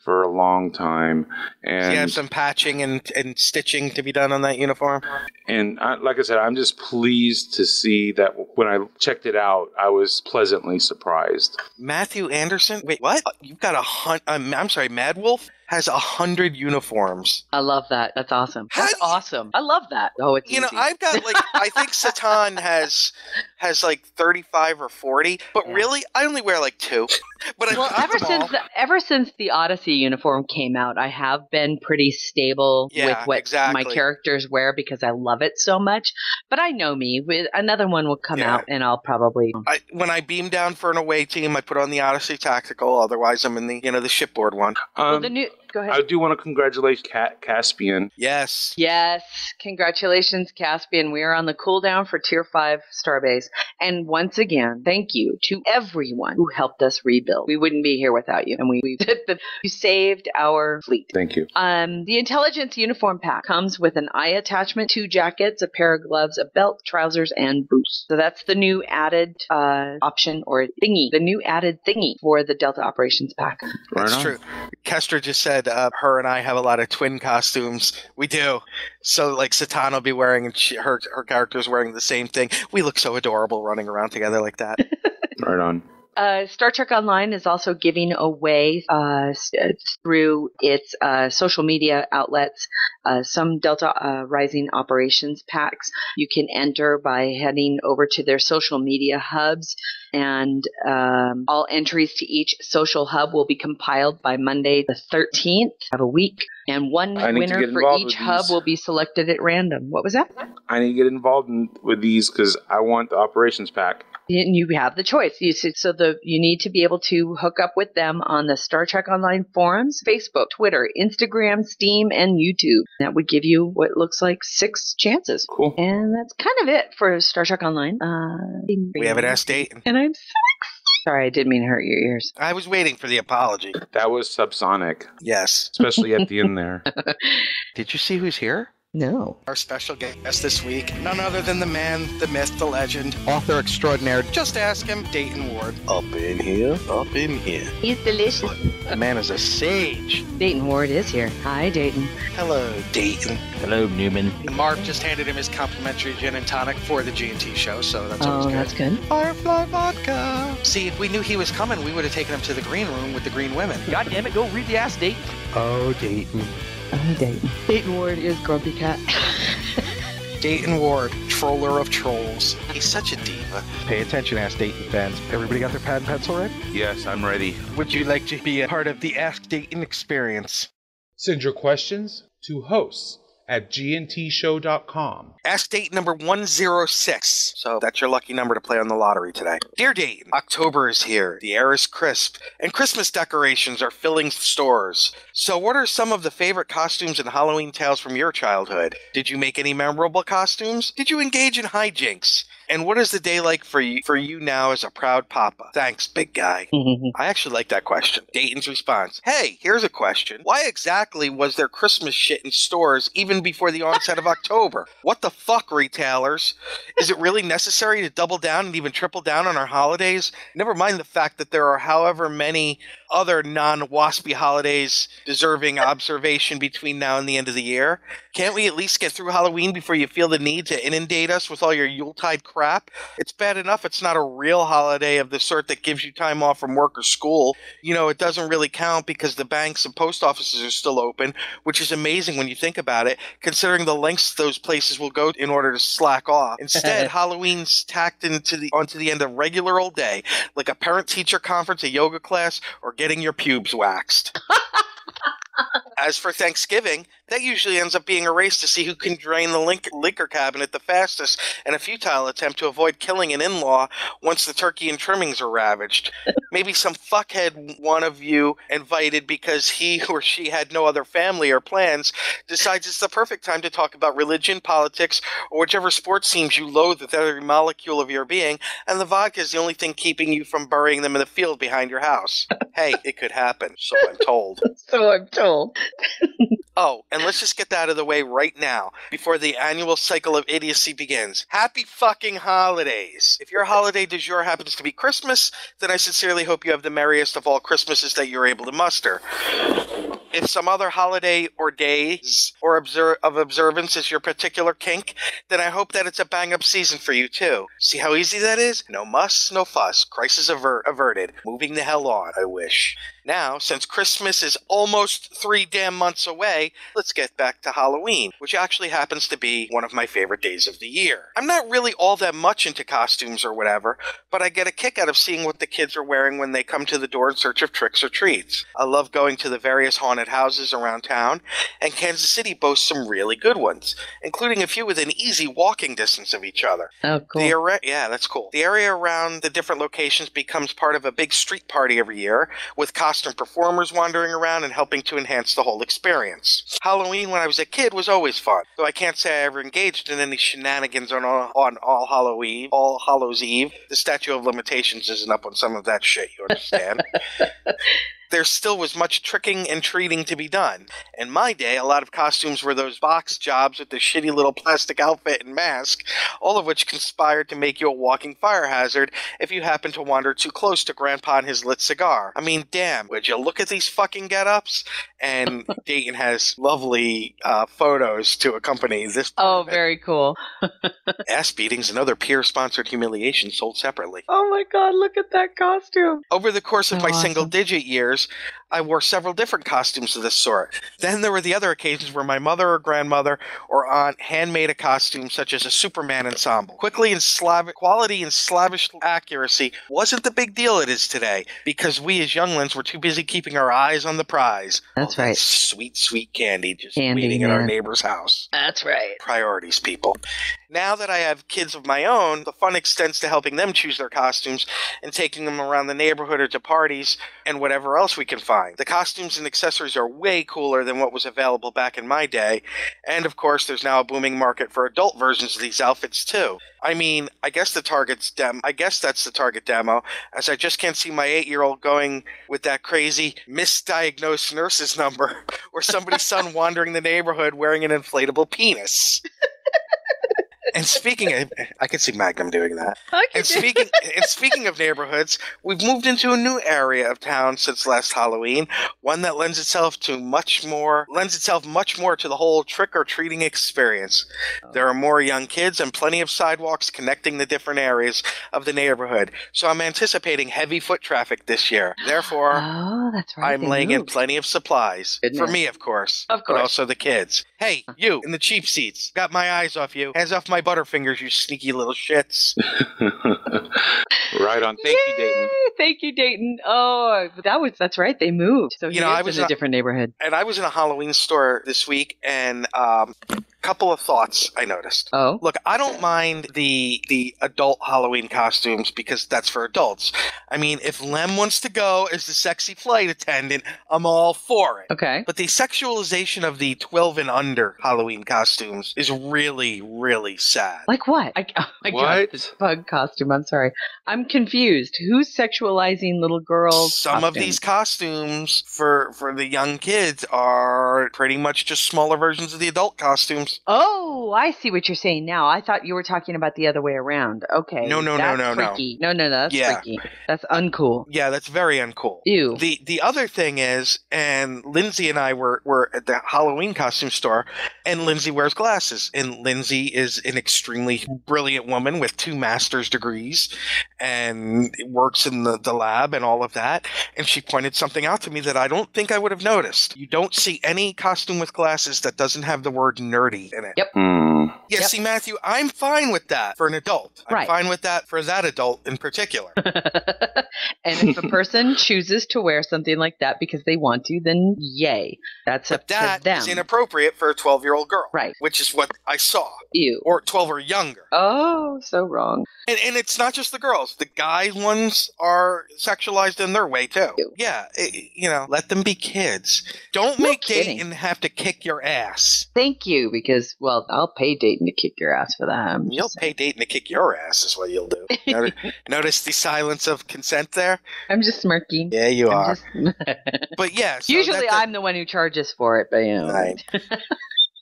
for a long time, and you have some patching and stitching to be done on that uniform. And like I said, I'm just pleased to see that when I checked it out, I was pleasantly surprised. Matthew Anderson? Wait, what? You've got I'm sorry, Mad Wolf has 100 uniforms. I love that. That's awesome. That's awesome. I love that. Oh, it's easy. I've got I think Satan has like 35 or 40, but really, I only wear like 2. But ever since the Odyssey uniform came out, I have been pretty stable with what my characters wear because I love it so much. But I know me. Another one will come out, and I'll probably. When I beam down for an away team, I put on the Odyssey Tactical. Otherwise, I'm in the the shipboard one. Go ahead. I do want to congratulate Caspian. Yes. Yes. Congratulations, Caspian. We are on the cooldown for Tier 5 Starbase. And once again, thank you to everyone who helped us rebuild. We wouldn't be here without you. And you saved our fleet. Thank you. The Intelligence Uniform Pack comes with an eye attachment, 2 jackets, a pair of gloves, a belt, trousers, and boots. So that's the new added option or thingy. The new added thingy for the Delta Operations Pack. That's true. Kester just said her and I have a lot of twin costumes. We do. So, like, Satan will be wearing, and her character's wearing the same thing. We look so adorable running around together like that. Right on. Star Trek Online is also giving away through its social media outlets some Delta Rising Operations packs. You can enter by heading over to their social media hubs, and all entries to each social hub will be compiled by Monday the 13th of a week, and one winner for each hub will be selected at random. What was that? I need to get involved with these because I want the operations pack. And you have the choice. You need to be able to hook up with them on the Star Trek Online forums, Facebook, Twitter, Instagram, Steam, and YouTube. That would give you what looks like 6 chances. Cool. And that's kind of it for Star Trek Online. We haven't asked Dayton. And I'm so excited. Sorry, I didn't mean to hurt your ears. I was waiting for the apology. That was subsonic. Yes. Especially at the end there. Did you see who's here? No. Our special guest this week, none other than the man, the myth, the legend, author extraordinaire. Just ask him, Dayton Ward. Up in here, up in here. He's delicious. The man is a sage. Dayton Ward is here. Hi, Dayton. Hello, Dayton. Hello, Newman. And Mark just handed him his complimentary gin and tonic for the G&T show, so that's always good. Oh, that's good. Firefly vodka. See, if we knew he was coming, we would have taken him to the green room with the green women. God damn it, go read the ass, Dayton. Oh, Dayton. Oh, Dayton. Dayton Ward is Grumpy Cat. Dayton Ward, troller of trolls. He's such a diva. Pay attention, Ask Dayton fans. Everybody got their pad and pencil ready? Yes, I'm ready. Would you like to be a part of the Ask Dayton experience? Send your questions to hosts@gntshow.com. Ask Dayton number 106. So that's your lucky number to play on the lottery today. Dear Dayton, October is here. The air is crisp, and Christmas decorations are filling stores. So what are some of the favorite costumes and Halloween tales from your childhood? Did you make any memorable costumes? Did you engage in hijinks? And what is the day like for you now as a proud papa? Thanks, big guy. I actually like that question. Dayton's response. Hey, here's a question. Why exactly was there Christmas shit in stores even before the onset of October? What the fuck, retailers? Is it really necessary to double down and even triple down on our holidays? Never mind the fact that there are however many other non-waspy holidays deserving observation between now and the end of the year. Can't we at least get through Halloween before you feel the need to inundate us with all your Yuletide crap? It's bad enough it's not a real holiday of the sort that gives you time off from work or school. You know, it doesn't really count because the banks and post offices are still open, which is amazing when you think about it, considering the lengths those places will go in order to slack off. Instead, Halloween's tacked onto the end of regular old day, like a parent-teacher conference, a yoga class, or getting your pubes waxed. As for Thanksgiving, that usually ends up being a race to see who can drain the liquor cabinet the fastest, and a futile attempt to avoid killing an in-law once the turkey and trimmings are ravaged. Maybe some fuckhead one of you invited because he or she had no other family or plans decides it's the perfect time to talk about religion, politics, or whichever sports teams you loathe with every molecule of your being, and the vodka is the only thing keeping you from burying them in the field behind your house. Hey, it could happen, so I'm told. So I'm told. Oh, and let's just get that out of the way right now, before the annual cycle of idiocy begins. Happy fucking holidays! If your holiday du jour happens to be Christmas, then I sincerely hope you have the merriest of all Christmases that you're able to muster. If some other holiday or days or of observance is your particular kink, then I hope that it's a bang-up season for you, too. See how easy that is? No muss, no fuss. Crisis averted. Moving the hell on, I wish. Now, since Christmas is almost 3 damn months away, let's get back to Halloween, which actually happens to be one of my favorite days of the year. I'm not really all that much into costumes or whatever, but I get a kick out of seeing what the kids are wearing when they come to the door in search of tricks or treats. I love going to the various haunted at houses around town, and Kansas City boasts some really good ones, including a few within easy walking distance of each other. Oh, cool. Yeah, that's cool. The area around the different locations becomes part of a big street party every year, with costume performers wandering around and helping to enhance the whole experience. Halloween when I was a kid was always fun, though I can't say I ever engaged in any shenanigans on All Hallows Eve. The statute of limitations isn't up on some of that shit, you understand? There still was much tricking and treating to be done. In my day, a lot of costumes were those box jobs with the shitty little plastic outfit and mask, all of which conspired to make you a walking fire hazard if you happened to wander too close to Grandpa and his lit cigar. I mean, damn, would you look at these fucking get-ups? And Dayton has lovely photos to accompany this. Oh, very cool. Ass beatings and other peer-sponsored humiliation sold separately. Oh my god, look at that costume. Over the course of my awesome. single-digit years, I wore several different costumes of this sort. Then there were the other occasions where my mother or grandmother or aunt handmade a costume such as a Superman ensemble. Quality and slavish accuracy wasn't the big deal it is today, because we as younglings were too busy keeping our eyes on the prize. That's right. Sweet, sweet candy just waiting in our neighbor's house. That's right. Priorities, people. Now that I have kids of my own, the fun extends to helping them choose their costumes and taking them around the neighborhood or to parties and whatever else we can find. The costumes and accessories are way cooler than what was available back in my day, and of course there's now a booming market for adult versions of these outfits too. I mean, I guess that's the target demo, as I just can't see my 8-year-old going with that crazy misdiagnosed nurse's number or somebody's son wandering the neighborhood wearing an inflatable penis. And speaking of, I could see Magnum doing that. And speaking of neighborhoods, we've moved into a new area of town since last Halloween, one that lends itself much more to the whole trick-or-treating experience. There are more young kids and plenty of sidewalks connecting the different areas of the neighborhood, so I'm anticipating heavy foot traffic this year. Therefore, that's right, I'm laying in plenty of supplies. For me, of course. But also the kids. Hey, you, in the cheap seats. Got my eyes off you. Hands off my butterfingers, you sneaky little shits. Right on. Thank you, Dayton. Thank you, Dayton. Oh, that's right. They moved. So I was in a different neighborhood. And I was in a Halloween store this week, and couple of thoughts I noticed. Oh? Look, I don't mind the adult Halloween costumes because that's for adults. I mean, if Lem wants to go as the sexy flight attendant, I'm all for it. Okay. But the sexualization of the 12 and under Halloween costumes is really, really sad. Like what? I got this bug costume. I'm sorry. I'm confused. Who's sexualizing little girls? Some of these costumes for the young kids are pretty much just smaller versions of the adult costumes. Oh, I see what you're saying now. I thought you were talking about the other way around. Okay. No. Freaky. No. That's freaky. That's uncool. Yeah, that's very uncool. Ew. The other thing is, and Lindsay and I were at the Halloween costume store, and Lindsay wears glasses. And Lindsay is an extremely brilliant woman with 2 master's degrees and works in the lab and all of that. And she pointed something out to me that I don't think I would have noticed. You don't see any costume with glasses that doesn't have the word nerdy in it. Yep. Yeah, see, Matthew, I'm fine with that for an adult. I'm fine with that for that adult in particular. And if a person chooses to wear something like that because they want to, then yay. That's up to them. That is inappropriate for a 12-year-old girl. Right. Which is what I saw. Ew. Or 12 or younger. Oh, so wrong. And it's not just the girls. The guy ones are sexualized in their way, too. Ew. Yeah, let them be kids. Don't make Dayton have to kick your ass. Thank you, because, well, I'll pay Dayton to kick your ass for that. You'll pay Dayton to kick your ass is what you'll do. Notice the silence of consent there? I'm just smirking. Yeah, you are. But yeah. So usually I'm the one who charges for it, but Right.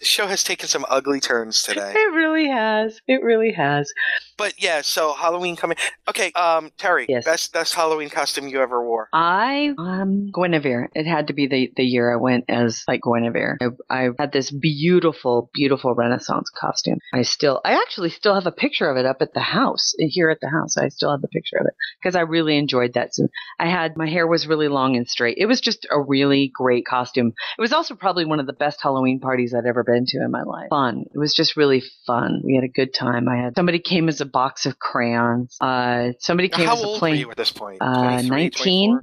The show has taken some ugly turns today. It really has. It really has. But yeah, so Halloween coming. Okay, Terry, yes. best Halloween costume you ever wore? Guinevere. It had to be the year I went as like Guinevere. I had this beautiful, beautiful Renaissance costume. I actually still have a picture of it up at the house, here at the house. I still have the picture of it because I really enjoyed that. So my hair was really long and straight. It was just a really great costume. It was also probably one of the best Halloween parties I'd ever ever been to in my life. Fun. It was just really fun. We had a good time. Somebody came as a box of crayons. Somebody came How as a old plane. were you at this point? 19,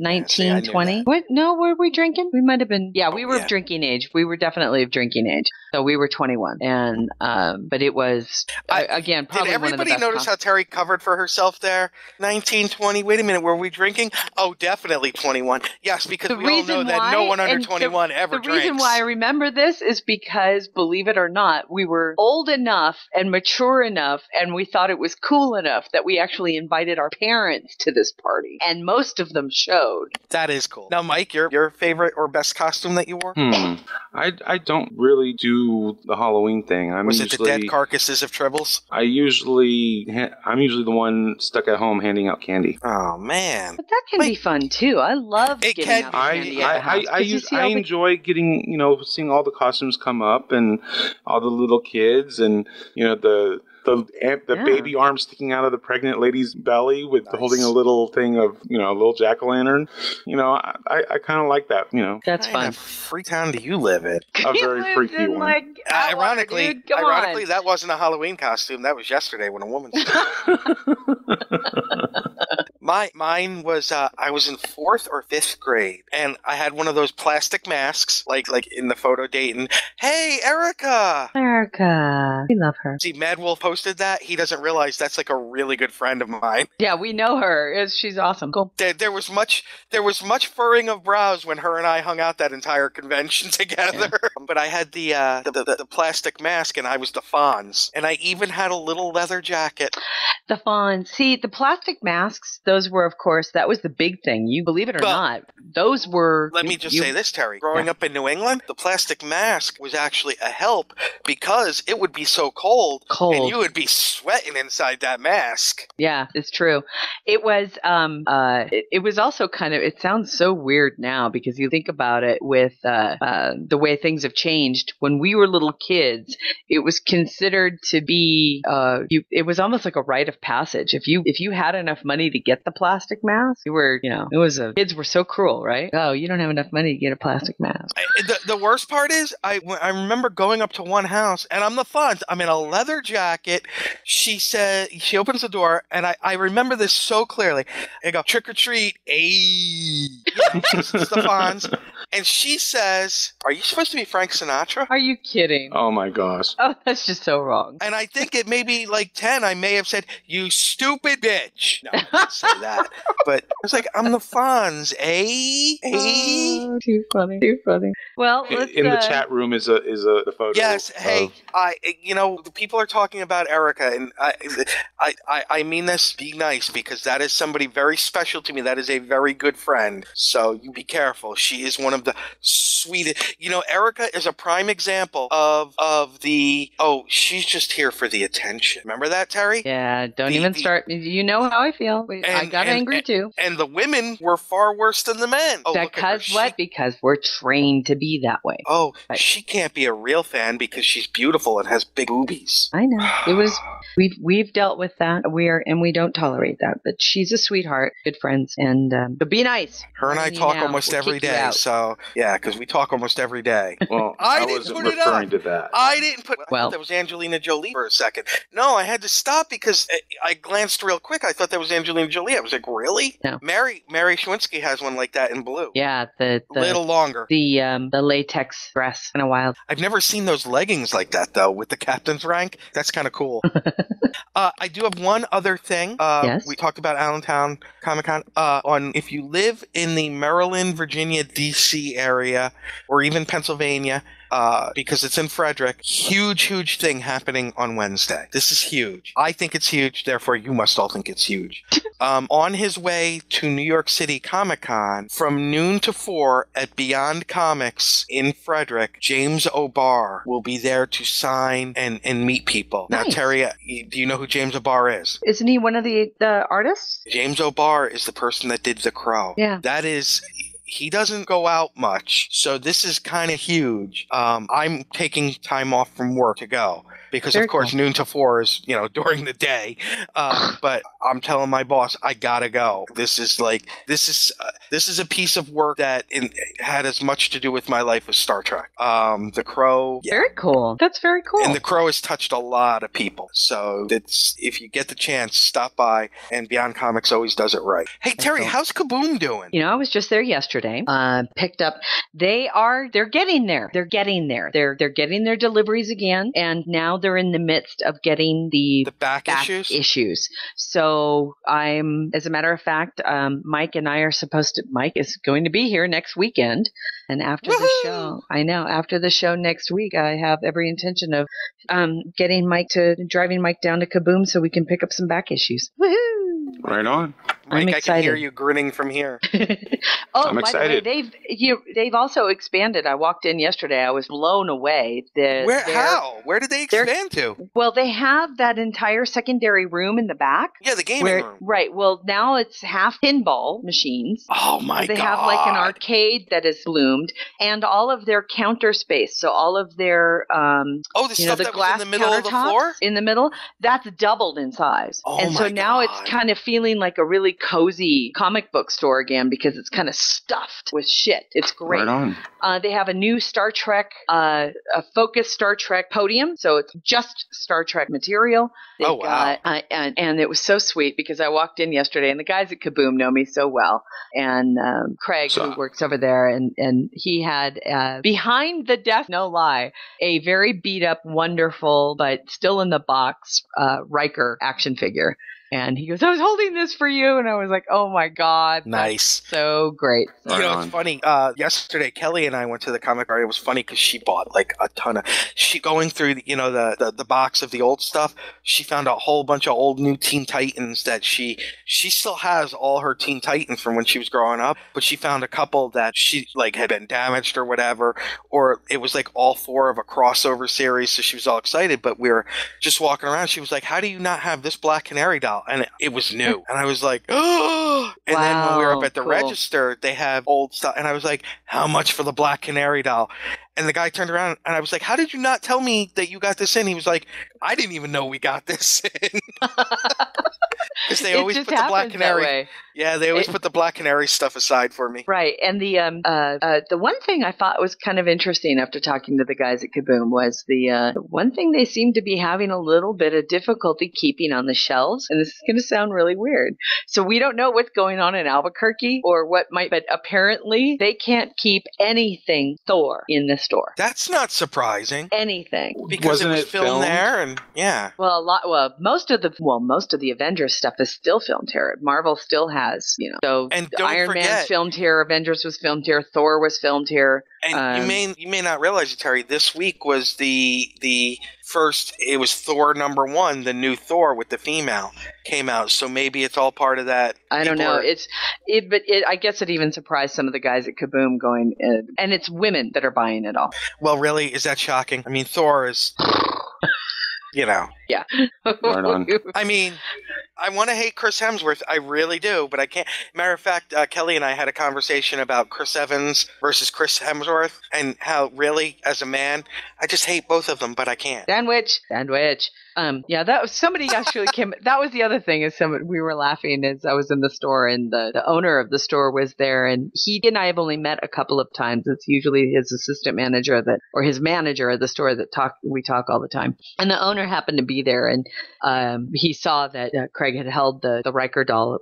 20. What? No, were we drinking? We might have been. Yeah, we were of drinking age. We were definitely of drinking age. So we were 21. And, but it was, again, probably one of the best. Did everybody notice how Terry covered for herself there? 19, 20. Wait a minute. Were we drinking? Oh, definitely 21. Yes, because we all know that no one under 21 ever drinks. The reason why I remember this is because, believe it or not, we were old enough and mature enough, and we thought it was cool enough that we actually invited our parents to this party, and most of them showed. That is cool. Now, Mike, your favorite or best costume that you wore? I don't really do the Halloween thing. Was it the dead carcasses of tribbles? I'm usually the one stuck at home handing out candy. Oh man, but that can be fun too. I love getting out candy at the house. I enjoy getting, seeing all the costumes come up and all the little kids and the baby arm sticking out of the pregnant lady's belly with holding a little thing of, a little jack-o'-lantern. I kind of like that, That's fun. What kind of free town do you live in? A very freaky one. Ironically, that wasn't a Halloween costume. That was yesterday when a woman Mine was, I was in 4th or 5th grade, and I had one of those plastic masks, like in the photo Dayton. Hey, Erica! Erica. We love her. See, Mad Wolf posted that. He doesn't realize that's like a really good friend of mine. Yeah, we know her. She's awesome. Cool. There was much furrowing of brows when her and I hung out that entire convention together. Yeah. But I had the plastic mask, and I was the Fonz. And I even had a little leather jacket. The Fonz. See, the plastic masks, those were, of course, that was the big thing. You believe it or not, those were... Let me just say this, Terry. Growing up in New England, the plastic mask was actually a help because it would be so cold. And you would be sweating inside that mask. Yeah, it's true. It was it was also kind of, it sounds so weird now because you think about it with the way things have changed. When we were little kids, it was considered to be it was almost like a rite of passage. If you had enough money to get the plastic mask, you were, kids were so cruel, right? Oh, you don't have enough money to get a plastic mask. The worst part is I remember going up to one house, and I'm the Fonz. I'm in a leather jacket. She opens the door, and I remember this so clearly. I go, trick or treat, it's the Fonz. And she says, "Are you supposed to be Frank Sinatra?" Are you kidding? Oh my gosh. Oh, that's just so wrong. And I think it may be like 10. I may have said, "You stupid bitch." No, I didn't say that. But I was like, I'm the Fonz, Oh, too funny. Too funny. Well, in the chat room is a photo. Yes. Hey, the people are talking about Erica, and I mean this. Be nice, because that is somebody very special to me. That is a very good friend. So you be careful. She is one of the sweetest. Erica is a prime example of the, she's just here for the attention. Remember that, Terry? Yeah. Don't even start. You know how I feel. I got angry too. And the women were far worse than the men. Oh, because what? Because we're trained to be that way. Oh, but she can't be a real fan because she's beautiful and has big boobies. I know. It was. We've dealt with that. We don't tolerate that. But she's a sweetheart, good friends, and but be nice. Her and I talk almost every day. So yeah, because we talk almost every day. Well, I wasn't referring to that. I didn't put. Well, I thought that was Angelina Jolie for a second. No, I had to stop because I glanced real quick. I thought that was Angelina Jolie. I was like, really? No. Mary Schwinski has one like that in blue. Yeah, the little longer. The latex dress, kind of wild. I've never seen those leggings like that though, with the captain's rank. That's kind of cool. I do have one other thing. Yes. We talked about Allentown Comic-Con. On if you live in the Maryland, Virginia, D.C. area, or even Pennsylvania, because it's in Frederick, huge thing happening on Wednesday. This is huge. I think it's huge, therefore you must all think it's huge. On his way to New York City Comic-Con, from noon to 4 at Beyond Comics in Frederick, James O'Barr will be there to sign and meet people. Nice. Now, Terry, do you know who James O'Barr is? Isn't he one of the artists? James O'Barr is the person that did The Crow. Yeah. That is... He doesn't go out much, so this is kind of huge. I'm taking time off from work to go because, of course, noon to 4 is, during the day. But I'm telling my boss, I gotta go. This is a piece of work that had as much to do with my life as Star Trek. The Crow. Very cool. That's very cool. And The Crow has touched a lot of people. So if you get the chance, stop by. And Beyond Comics always does it right. Hey, Terry, how's Kaboom doing? You know, I was just there yesterday. Picked up. They're getting there. They're getting there. They're getting their deliveries again, and now they're in the midst of getting the back issues. So as a matter of fact, Mike and I are Mike is going to be here next weekend, and after the show, after the show next week, I have every intention of driving Mike down to Kaboom so we can pick up some back issues. Woohoo! Right on. Mike, I can hear you grinning from here. I'm excited. By the way, they've also expanded. I walked in yesterday. I was blown away. How? Where did they expand to? Well, they have that entire secondary room in the back. Yeah, the gaming room. Right. Well, now it's half pinball machines. Oh, my God. They have like an arcade that is bloomed, and all of their counter space. So all of their the stuff that was in the middle of the floor? In the middle, that's doubled in size. Oh, and so now it's kind of feeling like a really cozy comic book store again because it's kind of stuffed with shit. It's great. Right on. They have a new Star Trek, a focused Star Trek podium, so it's just Star Trek material. They've wow. And it was so sweet because I walked in yesterday, and the guys at Kaboom know me so well. And Craig, who works over there, and he had, behind the desk, no lie, a very beat up, wonderful, but still in the box, Riker action figure. And he goes, I was holding this for you. And I was like, oh, my God. Nice. So great. It's funny. Yesterday, Kelly and I went to the comic art. It was funny because she bought like a ton of – she going through, the box of the old stuff. She found a whole bunch of old new Teen Titans that she still has all her Teen Titans from when she was growing up. But she found a couple that she like had been damaged or whatever. Or it was like all 4 of a crossover series. So she was all excited. But we were just walking around. She was like, how do you not have this Black Canary doll? And it was new. And I was like, oh. And then when we were up at the register, they have old stuff. And I was like, how much for the Black Canary doll? And the guy turned around and I was like, how did you not tell me that you got this in? He was like, I didn't even know we got this in. Because they always put the Black Canary. Yeah, they always put the Black Canary stuff aside for me. Right. And the one thing I thought was kind of interesting after talking to the guys at Kaboom was the one thing they seem to be having a little bit of difficulty keeping on the shelves. And this is going to sound really weird. So we don't know what's going on in Albuquerque or what might, but apparently they can't keep anything Thor in the store. That's not surprising. Anything. Because it was filmed there and yeah. Well, most of the Avengers stuff is still filmed here. Marvel still has, so and Iron Man's filmed here, Avengers was filmed here, Thor was filmed here. And you may not realize it, Terry, this week was the first, it was Thor #1, the new Thor with the female came out. So maybe it's all part of that. I don't know. But I guess it even surprised some of the guys at Kaboom going, and it's women that are buying it all. Well, really? Is that shocking? I mean, Thor is... Yeah. Right on. I mean, I want to hate Chris Hemsworth. I really do, but I can't. Matter of fact, Kelly and I had a conversation about Chris Evans versus Chris Hemsworth and how really, as a man, I just hate both of them, but I can't. Sandwich. That was somebody actually came. That was the other thing is we were laughing as I was in the store and the owner of the store was there and he and I have only met a couple of times. It's usually his assistant manager or his manager of the store that we talk all the time. And the owner happened to be there and he saw that Craig had held the Riker doll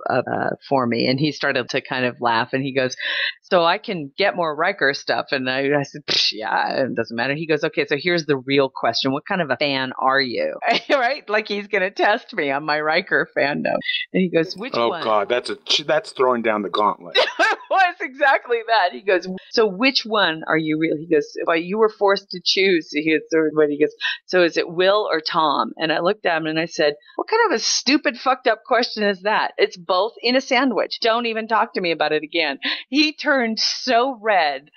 for me and he started to kind of laugh and he goes, so I can get more Riker stuff. And I said, yeah, it doesn't matter. He goes, okay, so here's the real question. What kind of a fan are you? Right? Like he's going to test me on my Riker fandom. And he goes, which one? Oh, God, that's throwing down the gauntlet. It was exactly that. He goes, so which one are you really? He goes, if you were forced to choose, he goes, so is it Will or Tom? And I looked at him and I said, what kind of a stupid, fucked up question is that? It's both in a sandwich. Don't even talk to me about it again. He turned so red.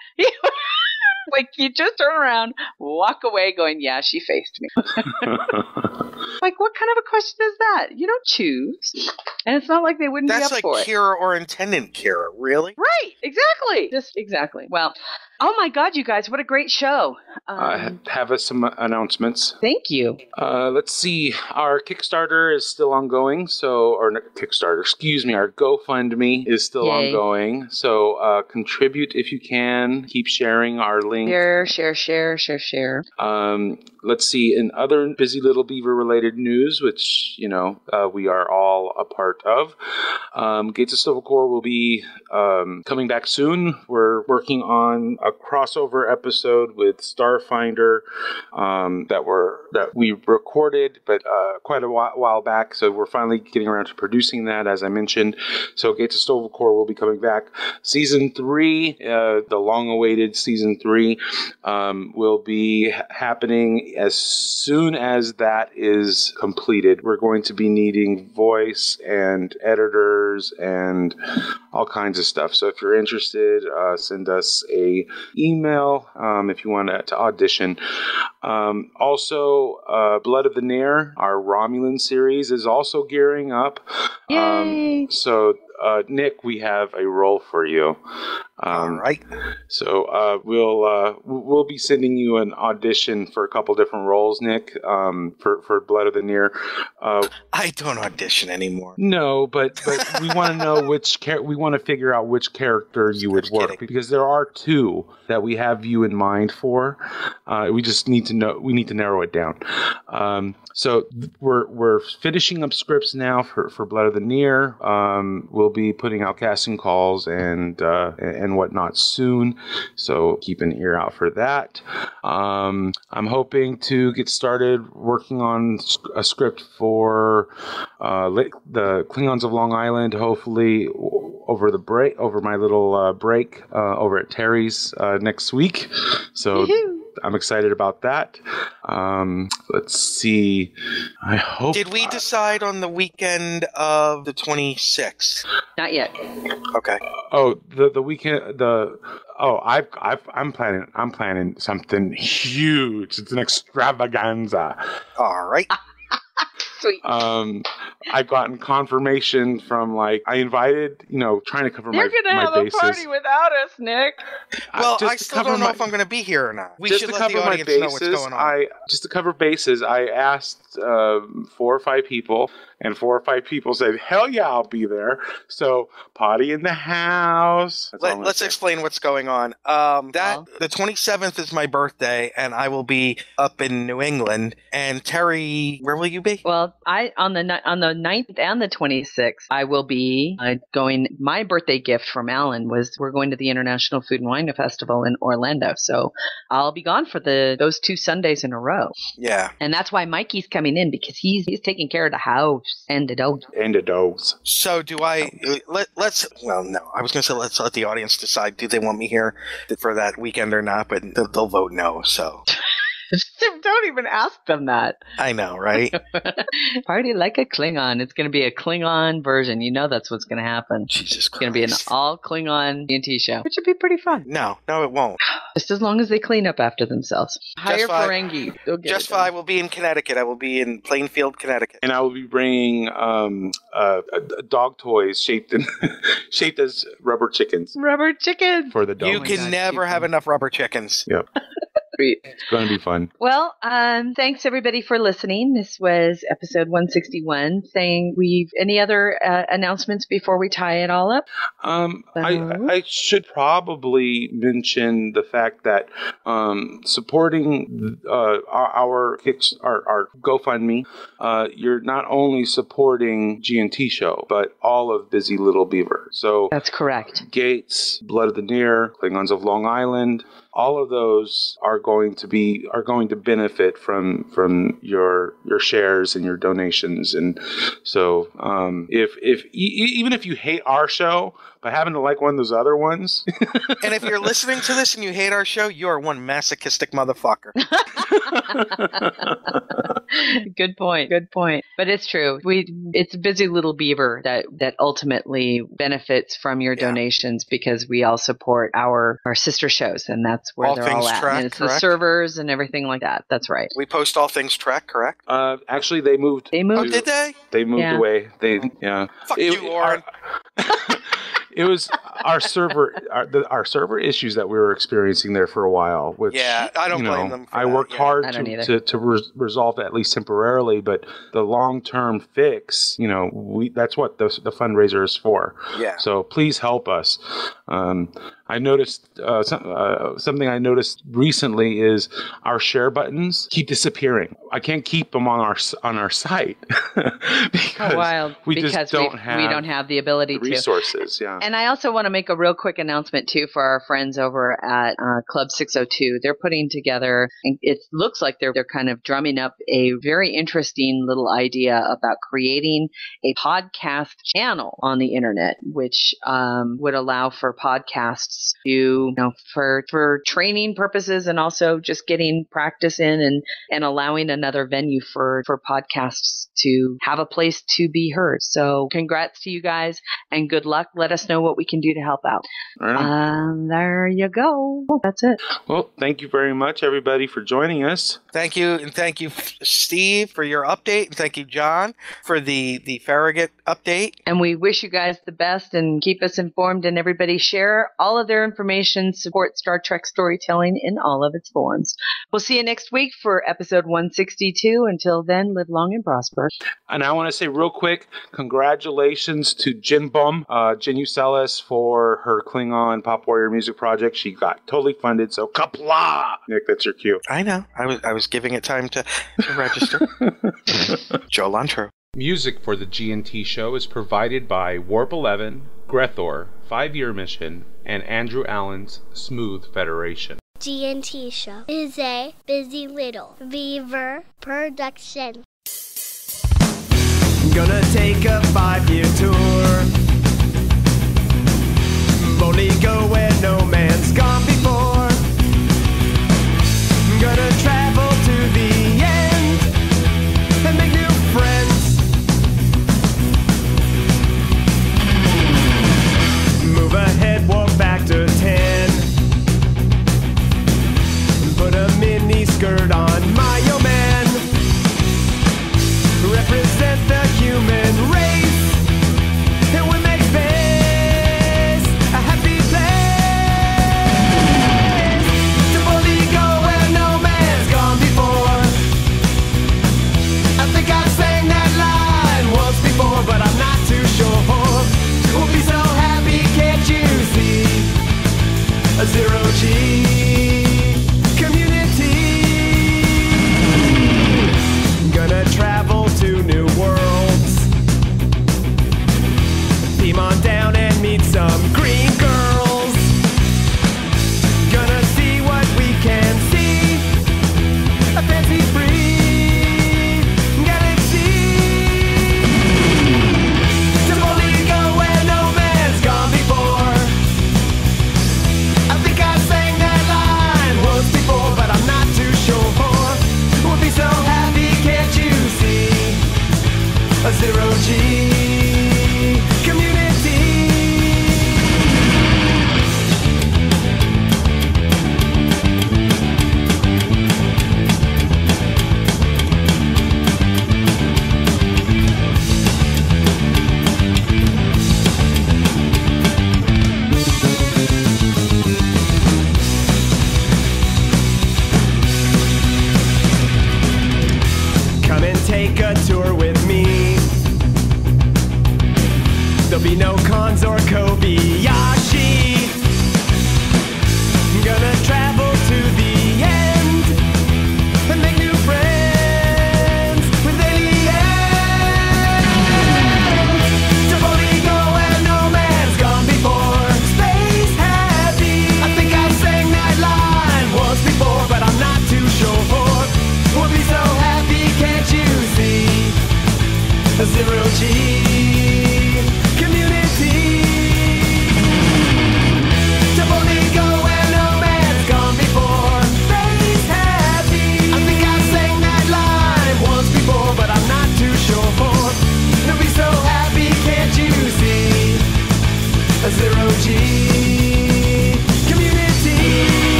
Like, you just turn around, walk away going, yeah, she faced me. Like, what kind of a question is that? You don't choose. And it's not like they wouldn't be up for it. That's like Kira or Intendant Kira, really? Right, exactly. Exactly. Well, Oh my God, you guys, what a great show. Have us some announcements. Thank you. Let's see. Our Kickstarter is still ongoing. Our GoFundMe is still ongoing. So contribute if you can. Keep sharing our link. Share. Let's see. In other Busy Little Beaver related news, which, we are all a part of, Gates of Silvercore will be coming back soon. We're working on a crossover episode with Starfinder that we recorded, but quite a while back. So we're finally getting around to producing that, as I mentioned. So Gates of Silvercore will be coming back. Season 3, the long-awaited Season 3, will be happening as soon as that is completed. We're going to be needing voice and editors and all kinds of stuff. So if you're interested, send us a email if you want to audition. Also, Blood of the Nair, our Romulan series, is also gearing up. Yay! So Nick, we have a role for you. All right. So we'll be sending you an audition for a couple different roles, Nick, for Blood of the Nair. I don't audition anymore. No, but we want to know we want to figure out which character you would work, because there are 2 that we have you in mind for. We just need to know. We need to narrow it down. So we're finishing up scripts now for Blood of the Nair. We'll be putting out casting calls and whatnot soon. So keep an ear out for that. I'm hoping to get started working on a script for the Klingons of Long Island. Hopefully over my little break over at Terry's next week. So. Woo-hoo. I'm excited about that. Let's see. I hope. Did we decide on the weekend of the 26th? Not yet. Okay. Oh, the weekend. I'm planning something huge. It's an extravaganza. All right. Sweet. I've gotten confirmation from I invited, trying to cover my bases. They're gonna have a party without us, Nick. Well, I still don't know if I'm going to be here or not. We should let the audience know what's going on. Just to cover bases, I asked 4 or 5 people, and 4 or 5 people said, "Hell yeah, I'll be there." So potty in the house. Let's explain what's going on. The 27th is my birthday, and I will be up in New England. And Terry, where will you be? Well, on the 9th and the 26th, I will be going. My birthday gift from Alan was we're going to the International Food and Wine Festival in Orlando, so I'll be gone for those 2 Sundays in a row. Yeah, and that's why Mikey's coming in, because he's taking care of the house and the dogs. So do I? Let's. Well, no, I was going to say let's let the audience decide. Do they want me here for that weekend or not? But they'll vote no. So. Don't even ask them that. I know, right? Party like a Klingon. It's going to be a Klingon version. You know that's what's going to happen. Jesus Christ. It's going to be an all Klingon D&T show, which would be pretty fun. No, it won't. Just as long as they clean up after themselves. Hire Ferengi. Just I will be in Connecticut. I will be in Plainfield, Connecticut. And I will be bringing dog toys shaped as rubber chickens. Rubber chickens! For the dog. You can never have enough rubber chickens. Yep. It's going to be fun. Well, thanks everybody for listening. This was episode 161. Any other announcements before we tie it all up? I should probably mention the fact that supporting our GoFundMe, you're not only supporting G&T Show, but all of Busy Little Beaver. So that's correct. Gates, Blood of the Nair, Klingons of Long Island. All of those are going to benefit from your shares and your donations, and so even if you hate our show but happen to like one of those other ones, and if you're listening to this and you hate our show, you are one masochistic motherfucker. Good point. But it's true. It's Busy Little Beaver that ultimately benefits from your donations, because we all support our sister shows, and that's where all they're all at. Trek, and it's correct? The servers and everything like that. That's right. We post All Things Trek, correct? Actually, they moved. Oh, did they? They moved away. Fuck you, Lauren. It was our server issues that we were experiencing there for a while. Which, yeah, I don't blame them. I worked hard I don't either. to resolve at least temporarily, but the long-term fix, that's what the fundraiser is for. Yeah. So please help us. I noticed something I noticed recently is our share buttons keep disappearing. I can't keep them on our site because we don't have the ability the resources. Yeah. And I also want to make a real quick announcement too for our friends over at Club 602. They're putting together, and it looks like they're kind of drumming up a very interesting little idea about creating a podcast channel on the internet, which would allow for podcasts to, for training purposes and also just getting practice in and allowing another venue for podcasts to have a place to be heard. So congrats to you guys and good luck. Let us know what we can do to help out. Right. There you go. That's it. Well, thank you very much, everybody, for joining us. Thank you, and thank you, Steve, for your update, and thank you, John, for the Farragut update. And we wish you guys the best and keep us informed, and everybody share all of their information, support Star Trek storytelling in all of its forms. We'll see you next week for episode 162. Until then, live long and prosper. And I want to say real quick, congratulations to Jin Bum, Jin Uselis, for her Klingon Pop Warrior music project. She got totally funded, so kapla! Nick, that's your cue. I know. I was giving it time to register. Joe Lantro. Music for the G&T show is provided by Warp 11, Grethor, 5-Year Mission, and Andrew Allen's Smooth Federation. G&T Show is a busy little beaver production. Gonna take a 5-year tour. Boldly go where no man's gone before. Gonna travel to the end and make new friends. Move ahead, walk factor 10. Put a mini skirt on my yo man. Represent the human race. And we make space a happy place. To boldly go where no man's gone before. I think I've sang that line once before, but I'm not too sure. We'll be so happy, can't you see? A zero-G gonna travel to new worlds. Beam on down and meet some green girls. Gonna see what we can see. A fancy free galaxy. To boldly go where no man's gone before. I think I sang that line once before, but I'm not too sure. We'll be so happy, can't you see? A zero-G community. Come and take a tour with me. There'll be no cons or Kobe.